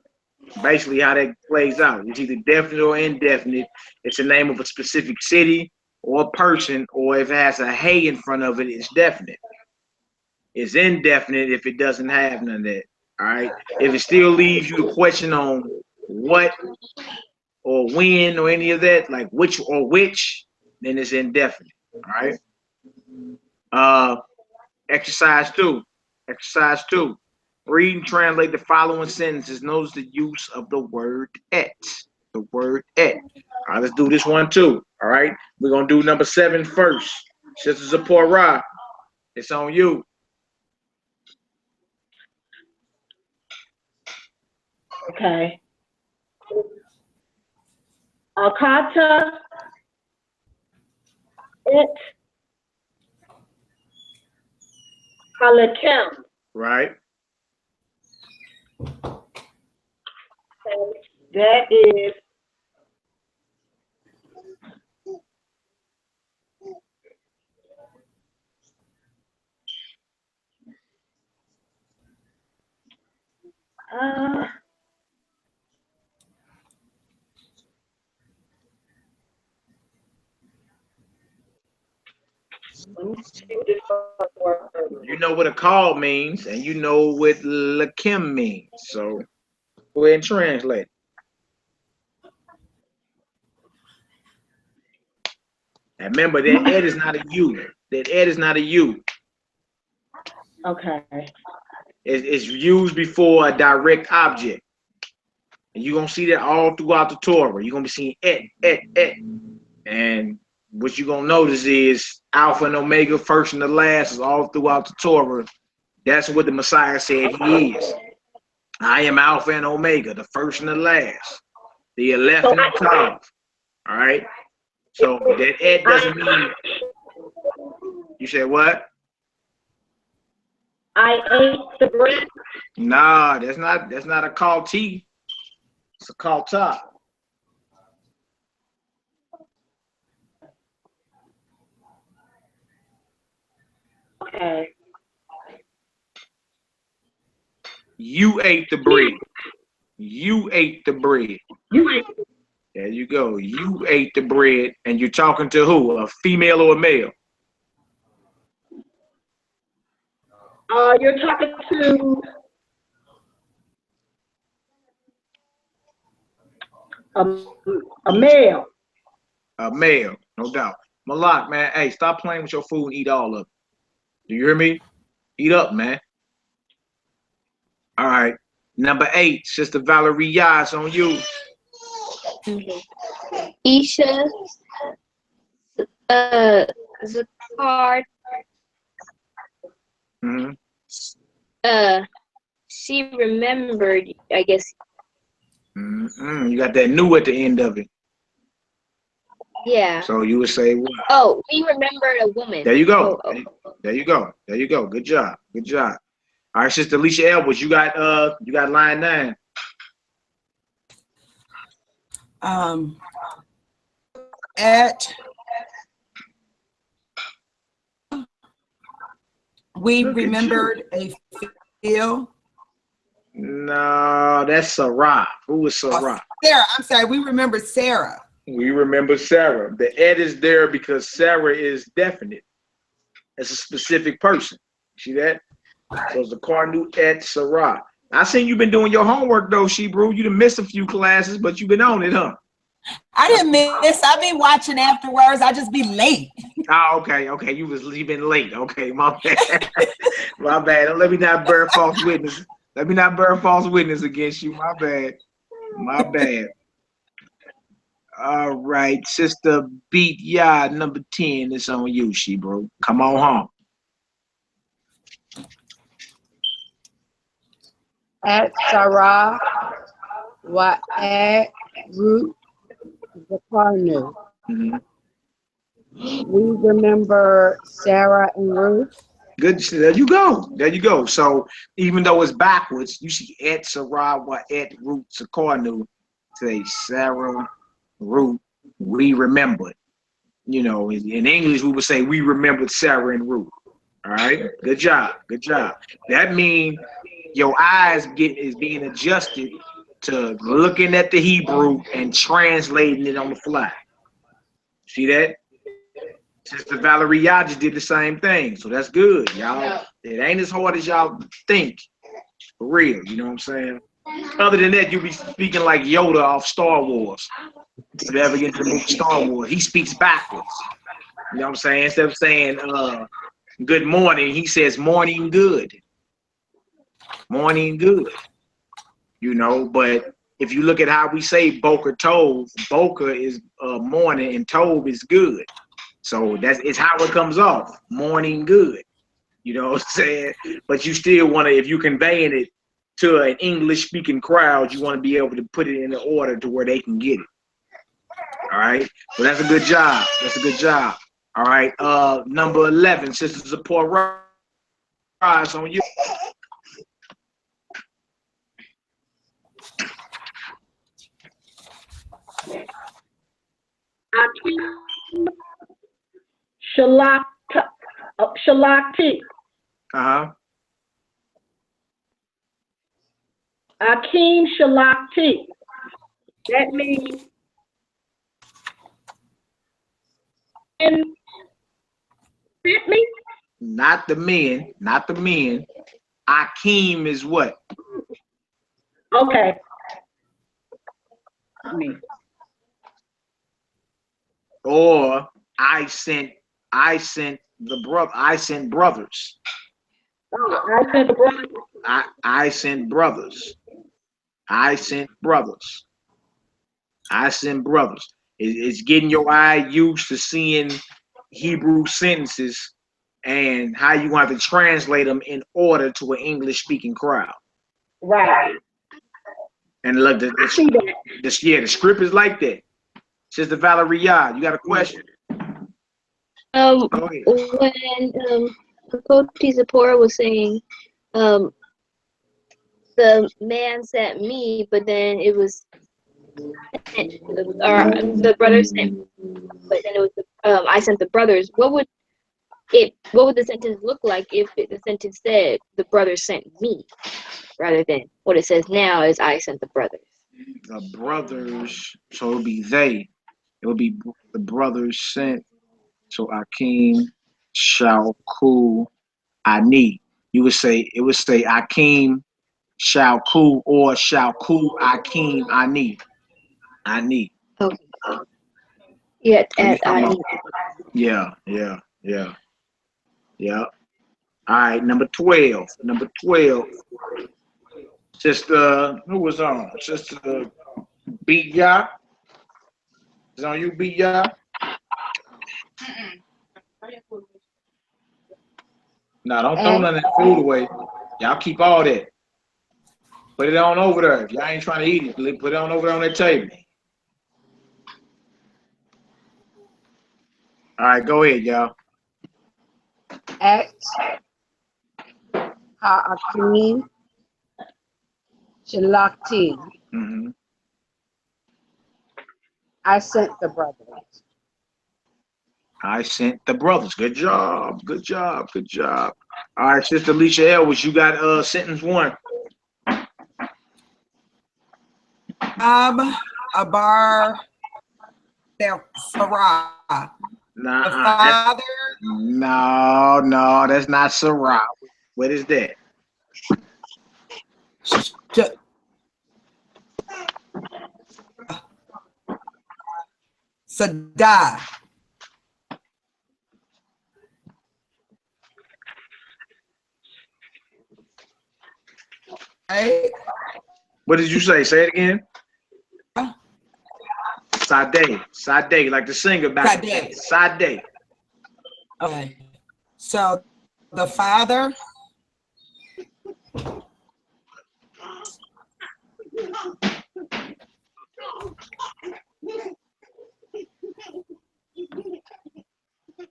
basically how that plays out. It's either definite or indefinite. It's the name of a specific city or a person, or if it has a hey in front of it, it's definite. It's indefinite if it doesn't have none of that. All right. If it still leaves you a question on what or when or any of that, like which or which, then it's indefinite. All right. Exercise 2. Exercise 2. Read and translate the following sentences. Notice the use of the word et. The word et. All right, let's do this one too. All right. We're gonna do number 7 first. Sister Zipporah, it's on you. Okay. Akata, it, halakem. Right. That is let me see what this word is. You know what a call means, and you know what lakim means. So go ahead and translate. And remember that ed is not a you. That ed is not a you. Okay. It's used before a direct object. And you're gonna see that all throughout the Torah. You're gonna be seeing et. And what you're gonna notice is Alpha and Omega, first and the last, is all throughout the Torah. That's what the Messiah said he is. I am Alpha and Omega, the first and the last, the 11th and the 12th. All right. So that et doesn't mean. You said what? I ate the bread. Nah, that's not a call T. It's a call top. Okay. You ate the bread. You ate the bread. You ate. There you go. You ate the bread, and you're talking to who? A female or a male? You're talking to a male. A male, no doubt. Malak, man, hey, stop playing with your food and eat all of it. Do you hear me? Eat up, man. All right. Number 8, Sister Valerie Yas, on you. Okay. Isha, Zakar, she remembered, I guess. You got that new at the end of it. Yeah. So you would say what? Oh, we remembered a woman. There you go. Oh. There you go. There you go. Good job. Good job. All right, Sister Alicia Edwards, you got line 9. We Look at remembered a field. No, that's Sarah. Who was Sarah? Sarah. I'm sorry. We remembered Sarah. We remember Sarah. The ed is there because Sarah is definite. It's a specific person. See that? So it's the Carnu et Sarah. I seen you been doing your homework though, Shebrew. You done missed a few classes, but you've been on it, huh? I didn't miss. I've been watching afterwards. I just be late. Oh, okay. You been late. Okay, my bad. My bad. Don't let me not bear false witness. Let me not bear false witness against you. My bad. My bad. All right, Sister Beat Ya, number 10. It's on you, Shebrew. Come on home. At Sarah, wa at Ruth, Zakarnu. We remember Sarah and Ruth. Good. There you go. There you go. So even though it's backwards, you see et Sarah wa et Ruth Zakarnu. Say Sarah, Ruth, we remembered. you know, in English we would say we remembered Sarah and Ruth. All right, good job, good job. That means your eyes is being adjusted to looking at the Hebrew and translating it on the fly. See that? Sister Valerie, y'all just did the same thing, so that's good, y'all. It ain't as hard as y'all think, for real. You know what I'm saying? Other than that, you'll be speaking like Yoda off Star Wars. If you ever get to the movie Star Wars, he speaks backwards. You know what I'm saying? Instead of saying good morning, he says morning good. Morning good. You know, but if you look at how we say Boker Tov, Boker is morning and Tov is good. So it's how it comes off. Morning good. You know what I'm saying? But you still want to, if you're conveying it to an English speaking crowd, you want to be able to put it in the order to where they can get it. All right. So that's a good job. That's a good job. All right. Number 11, Sister Support Rise on you. Shalakti. Akeem Shalakti. That means me? Not the men, not the men. Akeem is what? Okay. Me. Or I sent the brother. I sent brothers. Oh, I sent the brother. I sent brothers. I sent brothers. I sent brothers. It's getting your eye used to seeing Hebrew sentences and how you want to translate them in order to an English speaking crowd. Right. And look, the script is like that. Sister Valerie, you got a question? When Coach Zipporah was saying, the man sent me, but then it was, or the brother sent me, but then it was I sent the brothers. What would the sentence look like if the sentence said the brothers sent me, rather than what it says now is I sent the brothers? The brothers, so it would be they. It would be the brothers sent. So Akeem, Shalku, Ani. You would say, it would say Akeem, Shalku, or Shalku, Akeem, Ani. Ani. Okay. Yeah, at Ani. Yeah. All right, number 12. Number 12. Sister, who was on? Sister Beat Ya. Is on you, Beat Ya? No, don't throw none of that food away. Y'all keep all that. Put it on over there. If y'all ain't trying to eat it, put it on over there on that table. All right, go ahead, y'all. Acts, Ha'akim, Shalakti. I sent the brothers. I sent the brothers. Good job. Good job. Good job. All right, Sister Alicia Elvis, you got sentence 1. Abar Sarah. Nah, The father. No, that's not Sarah. What is that? Sadah. Right? What did you say? Say it again. Sade, like the singer back. Sade. Okay. So the father.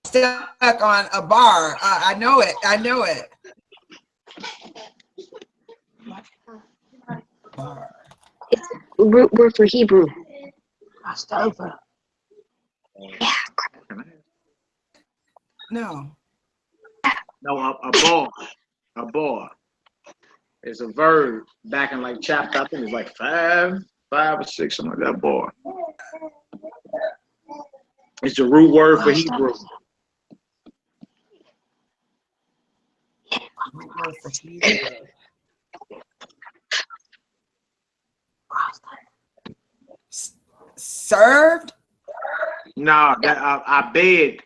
Stuck on a bar. I know it. It's root word for Hebrew. Passed over. Yeah. No. No, a bar. A bar. It's a verb back in like chapter, I think it's like five or six, something like that. Bar. It's the root word for Hebrew. Served? No, that I beg.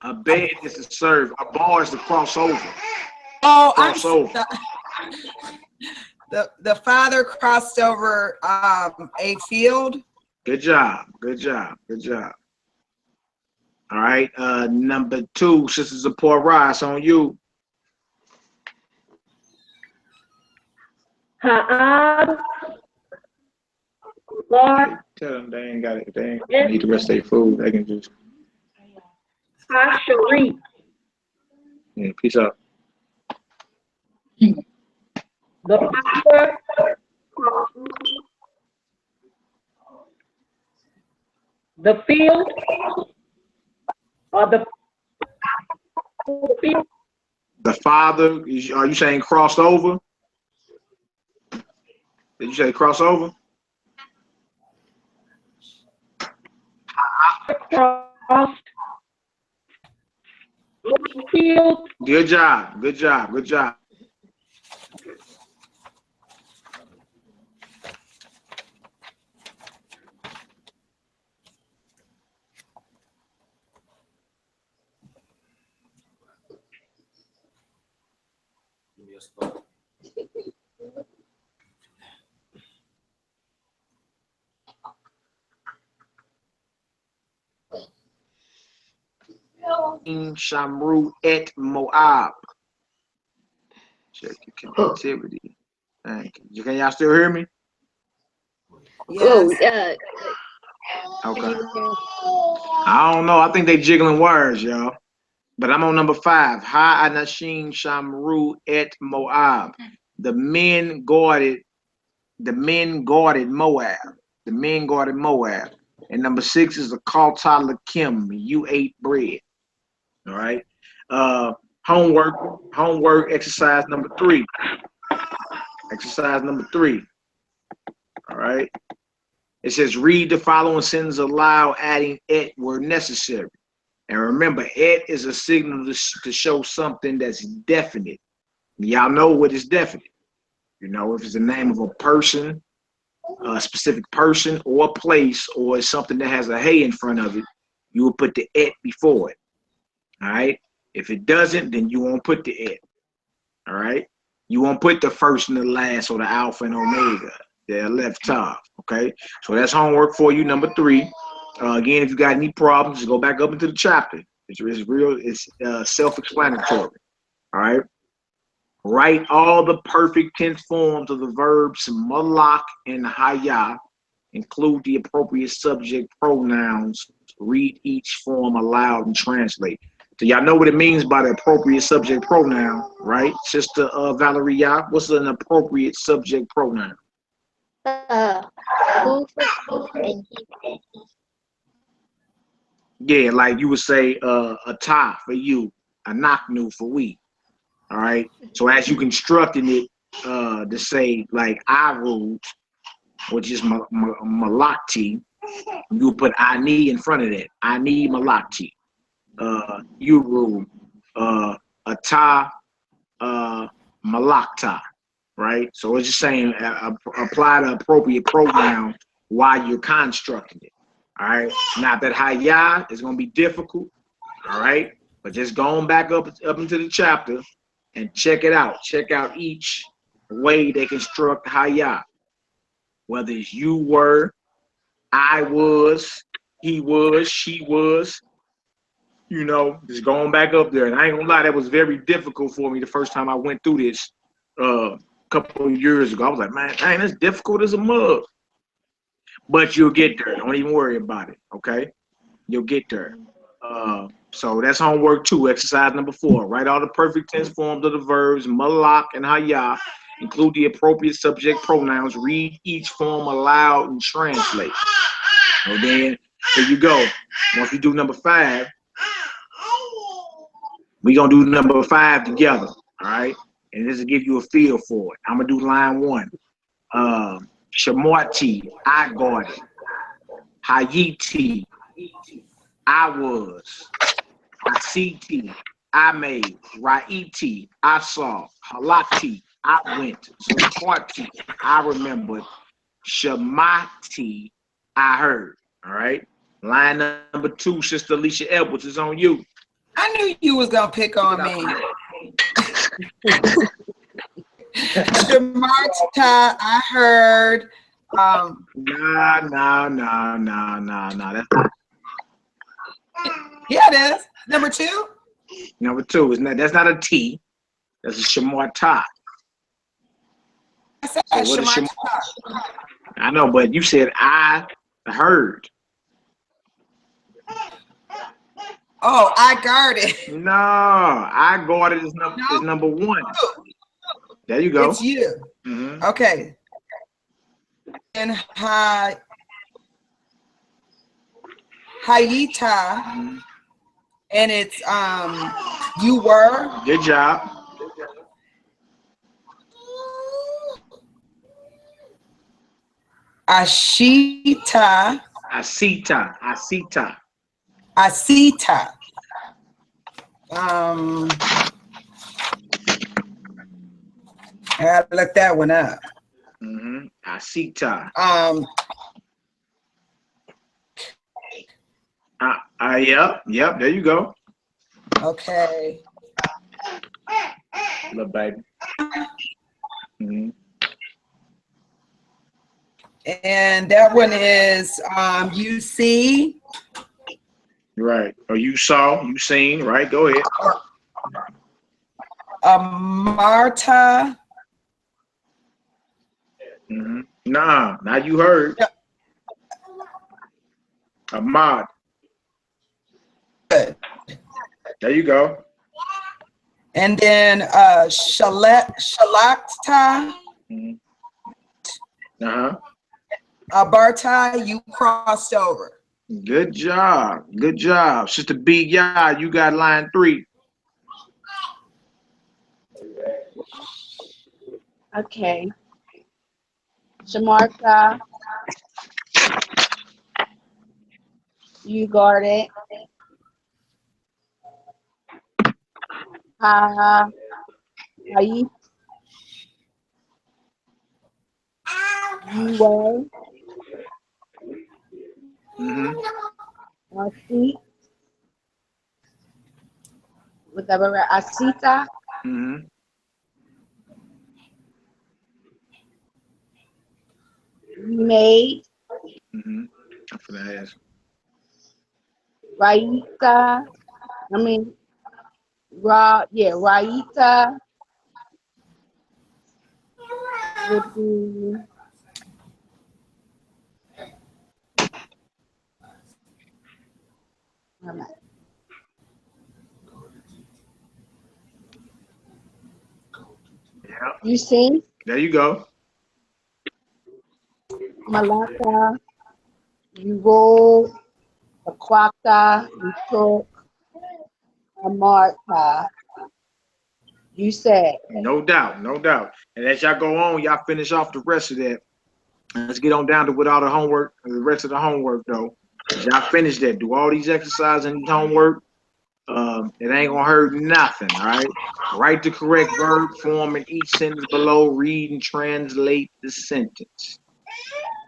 A bed is to serve. A bar is to cross over. Oh, Cross over. The father crossed over a field. Good job. Good job. Good job. All right. Number 2, Sister Zipporah, it's on you. Ha'ad. Lord. Tell them they ain't got it. They ain't need the rest of their food. They can just. Hashari. Yeah, peace out. The father. The field. Or the field. The father, are you saying crossed over? Did you say cross over? Crossed. The field. Good job. Good job. Good job. Shamru et Moab. Check your connectivity. Thank you. Can y'all still hear me? Yes. Okay. I don't know. I think they jiggling wires, y'all. But I'm on number 5. Ha-anashim Shamru et Moab. The men guarded Moab. The men guarded Moab. And number 6 is the Kalta Lakim. You ate bread. All right. Homework exercise number 3. Exercise number 3. All right. It says read the following sentence aloud, adding et where necessary. And remember, et is a signal to show something that's definite. Y'all know what is definite. You know, if it's the name of a person, a specific person or place, or it's something that has a hey in front of it, you will put the et before it. All right. If it doesn't, then you won't put the et. All right. You won't put the first and the last or the alpha and omega. They're left top. Okay. So that's homework for you. Number 3. Again, if you got any problems, just go back up into the chapter. It's self-explanatory. All right. Write all the perfect tense forms of the verbs malak and haya. Include the appropriate subject pronouns. Read each form aloud and translate. So y'all know what it means by the appropriate subject pronoun, right? Sister Valeria, what's an appropriate subject pronoun? Who for and he. Yeah, like you would say a ta for you, a naknu for we. All right. So as you constructing it to say like I ruled, which is malakti, you put ani in front of that. Ani malakti. You rule ata malakta, right? So it's just saying apply the appropriate pronoun while you're constructing it. All right. Now that haya is gonna be difficult, all right, but just going back up into the chapter and check it out. Check out each way they construct haya. Whether it's you were, I was, he was, she was. You know, just going back up there. And I ain't gonna lie, that was very difficult for me the first time I went through this a couple of years ago. I was like, man, dang, that's difficult as a mug. But you'll get there. Don't even worry about it, okay? You'll get there. So that's homework 2, exercise number 4. Write all the perfect tense forms of the verbs malak and haya. Include the appropriate subject pronouns. Read each form aloud and translate. And then here you go. Once we do number 5, We gonna do number 5 together, all right? And this will give you a feel for it. I'm gonna do line 1. Shamorti, I guarded. Hayiti, I was. Hasiti, I made. Raiti, I saw. Halati, I went. Saparti, I remembered. Shamati, I heard. All right. Line number 2, Sister Alicia Edwards, is on you. I knew you was gonna pick on me. Shamarta, I heard. No. That's not. Yeah, it is. Number 2. Number 2 is not. That's not a T. That's a Shamarta. I said So what is Shamarta. I know, but you said I heard. Oh, I guarded. No, I guarded is number 1. There you go. It's you. Mm-hmm. Okay. And Hayita, and it's you were. Good job. Ashita. Asita. Asita. I gotta look that one up. Mm-hmm. Asita. Yep. There you go. Okay. Little baby. Mm-hmm. And that one is you see. Right. Or you saw, you seen, right? Go ahead. Marta. Mm-hmm. Nah, now you heard. Ahmad. Good. There you go. And then Shalakta. Mm-hmm. Uh-huh. Barta, you crossed over. Good job. Good job. Sister B, yeah, you got line 3. Okay. Shamarta, you got it. Hayit, you were. Mm-hmm. Asi, whatever. Asita, Mm-hmm. you made. Mm-hmm. For that ass. Raita, Raita would be Yeah. you sing. There you go. Malaka, you roll. Aquata, you took. Amarta, you said. No doubt, no doubt. And as y'all go on, y'all finish off the rest of that. Let's get on down to with all the homework, the rest of the homework though. Y'all finish that. Do all these exercises and homework. It ain't gonna hurt nothing, all right? Write the correct verb form in each sentence below. Read and translate the sentence.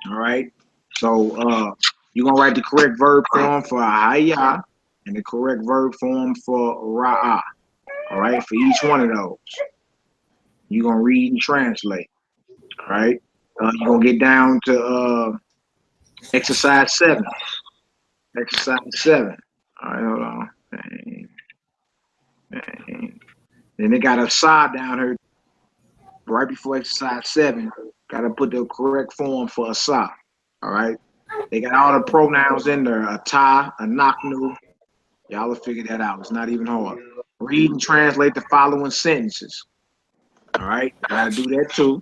All right. So you're gonna write the correct verb form for haya and the correct verb form for ra'a. All right, for each one of those. You're gonna read and translate. All right. You're gonna get down to exercise 7. Exercise 7. All right, hold on. Then they got a side down here right before exercise 7. Gotta put the correct form for a sa. All right. They got all the pronouns in there. A ta, a naknu. Y'all will figure that out. It's not even hard. Read and translate the following sentences. All right. Gotta do that too.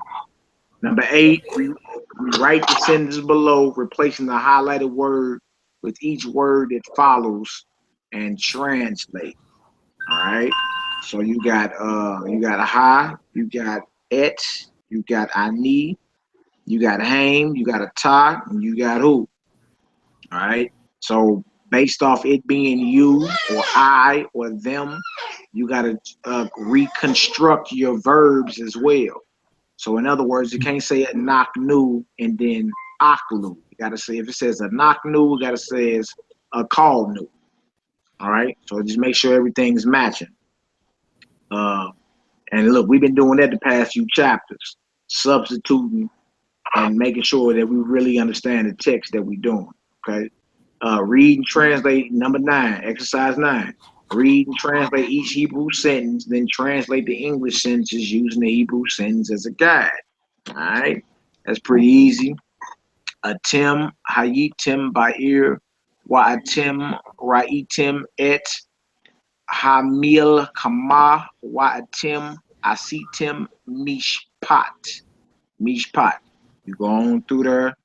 Number 8, rewrite the sentences below, replacing the highlighted word with each word that follows and translate. All right. So you got a ha, you got et, you got ani, you got haim, you got a ta, and you got who. All right. So based off it being you or I or them, you got to reconstruct your verbs as well. So in other words, you can't say a naknu and then aklu. You got to say, if it says a naknu, you got to say a kalnu. All right. So just make sure everything's matching. And look, we've been doing that the past few chapters, substituting and making sure that we really understand the text that we're doing. Okay. Read and translate number 9, exercise 9. Read and translate each Hebrew sentence, then translate the English sentences using the Hebrew sentence as a guide. All right, that's pretty easy. Atim hayitim ba'ir wa'atim ra'itim et hamil kama wa'atim asitim mishpat. Mishpat. You go on through there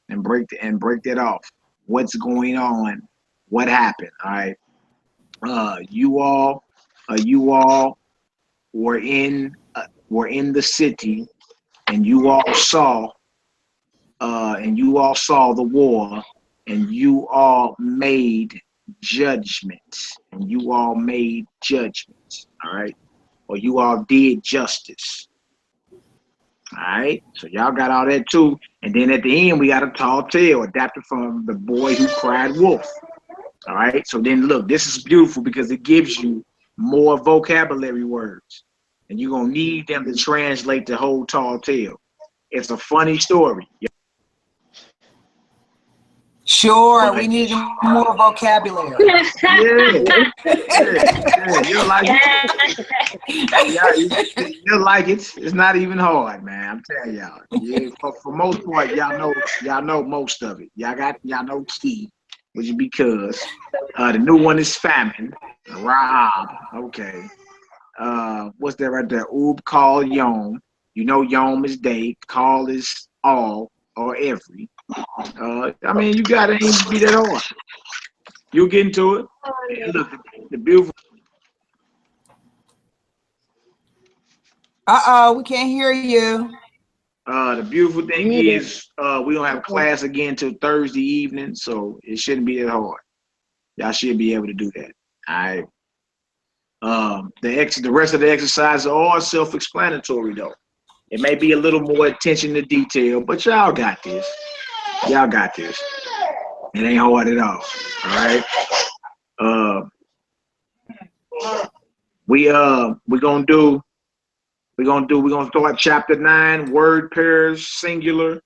and break that off. What's going on? What happened? All right. You all were in the city, and you all saw the war, and you all made judgment, all right, or you all did justice. All right, so y'all got all that too, and then at the end we got a tall tale adapted from The Boy Who Cried Wolf. All right, so then look, this is beautiful because it gives you more vocabulary words, and you're gonna need them to translate the whole tall tale. It's a funny story. Sure, we need more vocabulary. Yeah. You'll like it. Yeah, you'll like it. It's not even hard, man. I'm telling y'all. Yeah, for most part, y'all know most of it. Y'all know key, which is because the new one is famine. Rob. Okay. What's that right there? Oob, call, yom. You know yom is day, call is all or every. I mean, you gotta ain't be that hard. You'll get into it. And look, the beautiful. We can't hear you. The beautiful thing is, we don't have class again till Thursday evening, so it shouldn't be that hard. Y'all should be able to do that. All right. The rest of the exercises are all self-explanatory though. It may be a little more attention to detail, but y'all got this. Y'all got this. It ain't hard at all. All right. We're gonna start chapter 9, word pairs singular.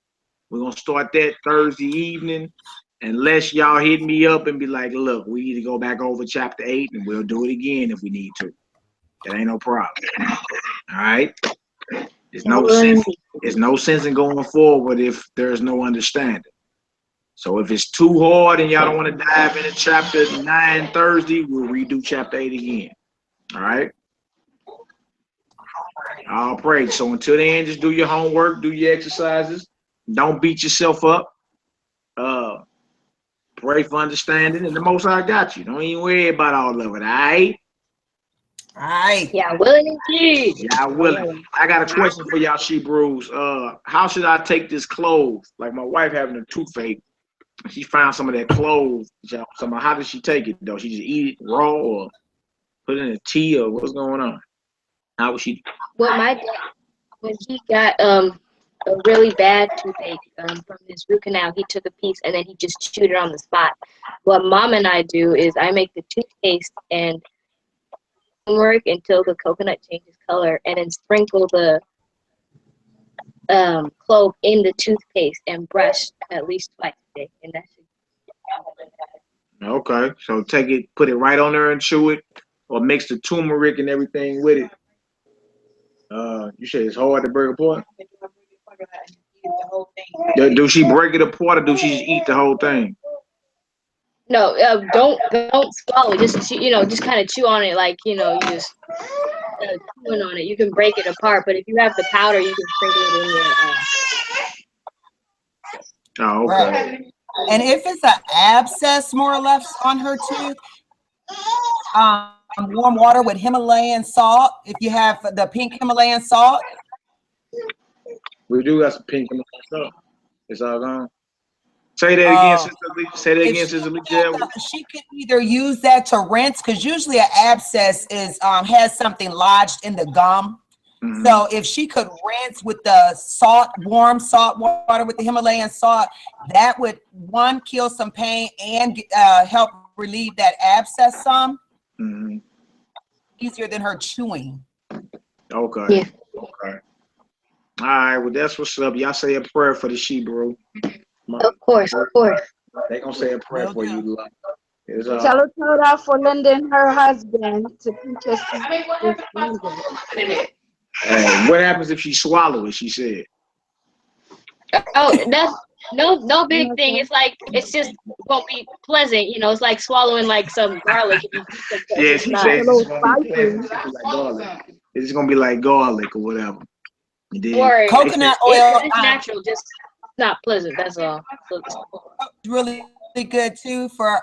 We're gonna start that Thursday evening. Unless y'all hit me up and be like, look, we need to go back over chapter 8 and we'll do it again if we need to. That ain't no problem. All right. There's no sense in going forward if there's no understanding. So if it's too hard and y'all don't want to dive into chapter 9 Thursday, we'll redo chapter 8 again. All right. All praise. So until then, just do your homework, do your exercises. Don't beat yourself up. Pray for understanding, and the Most High got you. Don't even worry about all of it. All right. All right. Yeah, willing indeed. Yeah, willing. I got a question for y'all, Shebrews. How should I take this clove? Like my wife having a toothache. She found some of that clove. So how does she take it though? She just eat it raw or put it in a tea or what's going on? How would she? Well, my dad, when he got a really bad toothache from his root canal, he took a piece and then he just chewed it on the spot. What Mom and I do is I make the toothpaste and turmeric until the coconut changes color, and then sprinkle the clove in the toothpaste and brush at least twice a day, and that should. Okay, so take it, put it right on there and chew it, or mix the turmeric and everything with it. You said it's hard to break apart. Do she break it apart, or do she just eat the whole thing? No, don't swallow. Just just kind of chew on it, like you just chewing on it. You can break it apart, but if you have the powder, you can sprinkle it in your. Oh, okay. Right. And if it's an abscess more or less on her tooth, warm water with Himalayan salt. If you have the pink Himalayan salt, We do got some pink in the stuff. It's all gone. Say that again, Sister Lee. Say that if again, she, Sister Lee. she could either use that to rinse, because usually an abscess is has something lodged in the gum. Mhm. So if she could rinse with the salt, warm salt water with the Himalayan salt, that would, one, kill some pain and help relieve that abscess some. Mhm. Easier than her chewing. Okay. Yeah. Okay. All right. Well, that's what's up. Y'all say a prayer for the sheep, bro. Of course, of course. They gonna say a prayer Will for do. you. It's, Tell her Toda for lending her husband to teach us this language. hey, what happens if she swallow it? She said. Oh, that's no big Okay. thing. It's like it's just won't be pleasant. You know, it's like swallowing like some garlic. Yeah, It's she not. said A it's little just gonna be spicy. pleasant. It's like garlic. It's gonna be like garlic or whatever. And then Or Coconut it's, oil it's natural, just not pleasant. That's all. So, really good too for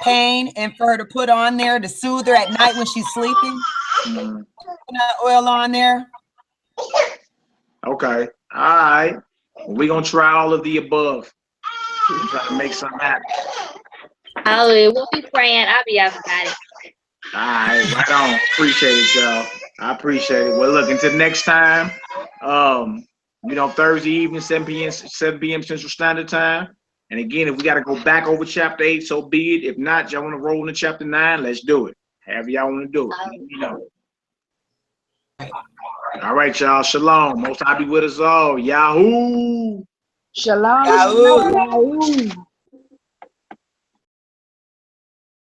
pain, and for her to put on there to soothe her at night when she's sleeping. Mhm. Coconut oil on there. Okay. All right. Well, we're gonna try all of the above. We're trying to make something happen. we'll be praying. I'll be out about it. All right, right on. Appreciate it, y'all. I appreciate it. Well, look, until next time, Thursday evening, 7 p.m. Central Standard Time. And again, if we got to go back over chapter 8, so be it. If not, y'all want to roll into chapter 9, let's do it. However y'all want to do it. All right, y'all. Shalom. Most High be with us all. Yahoo. Shalom. Yahoo. Yahoo.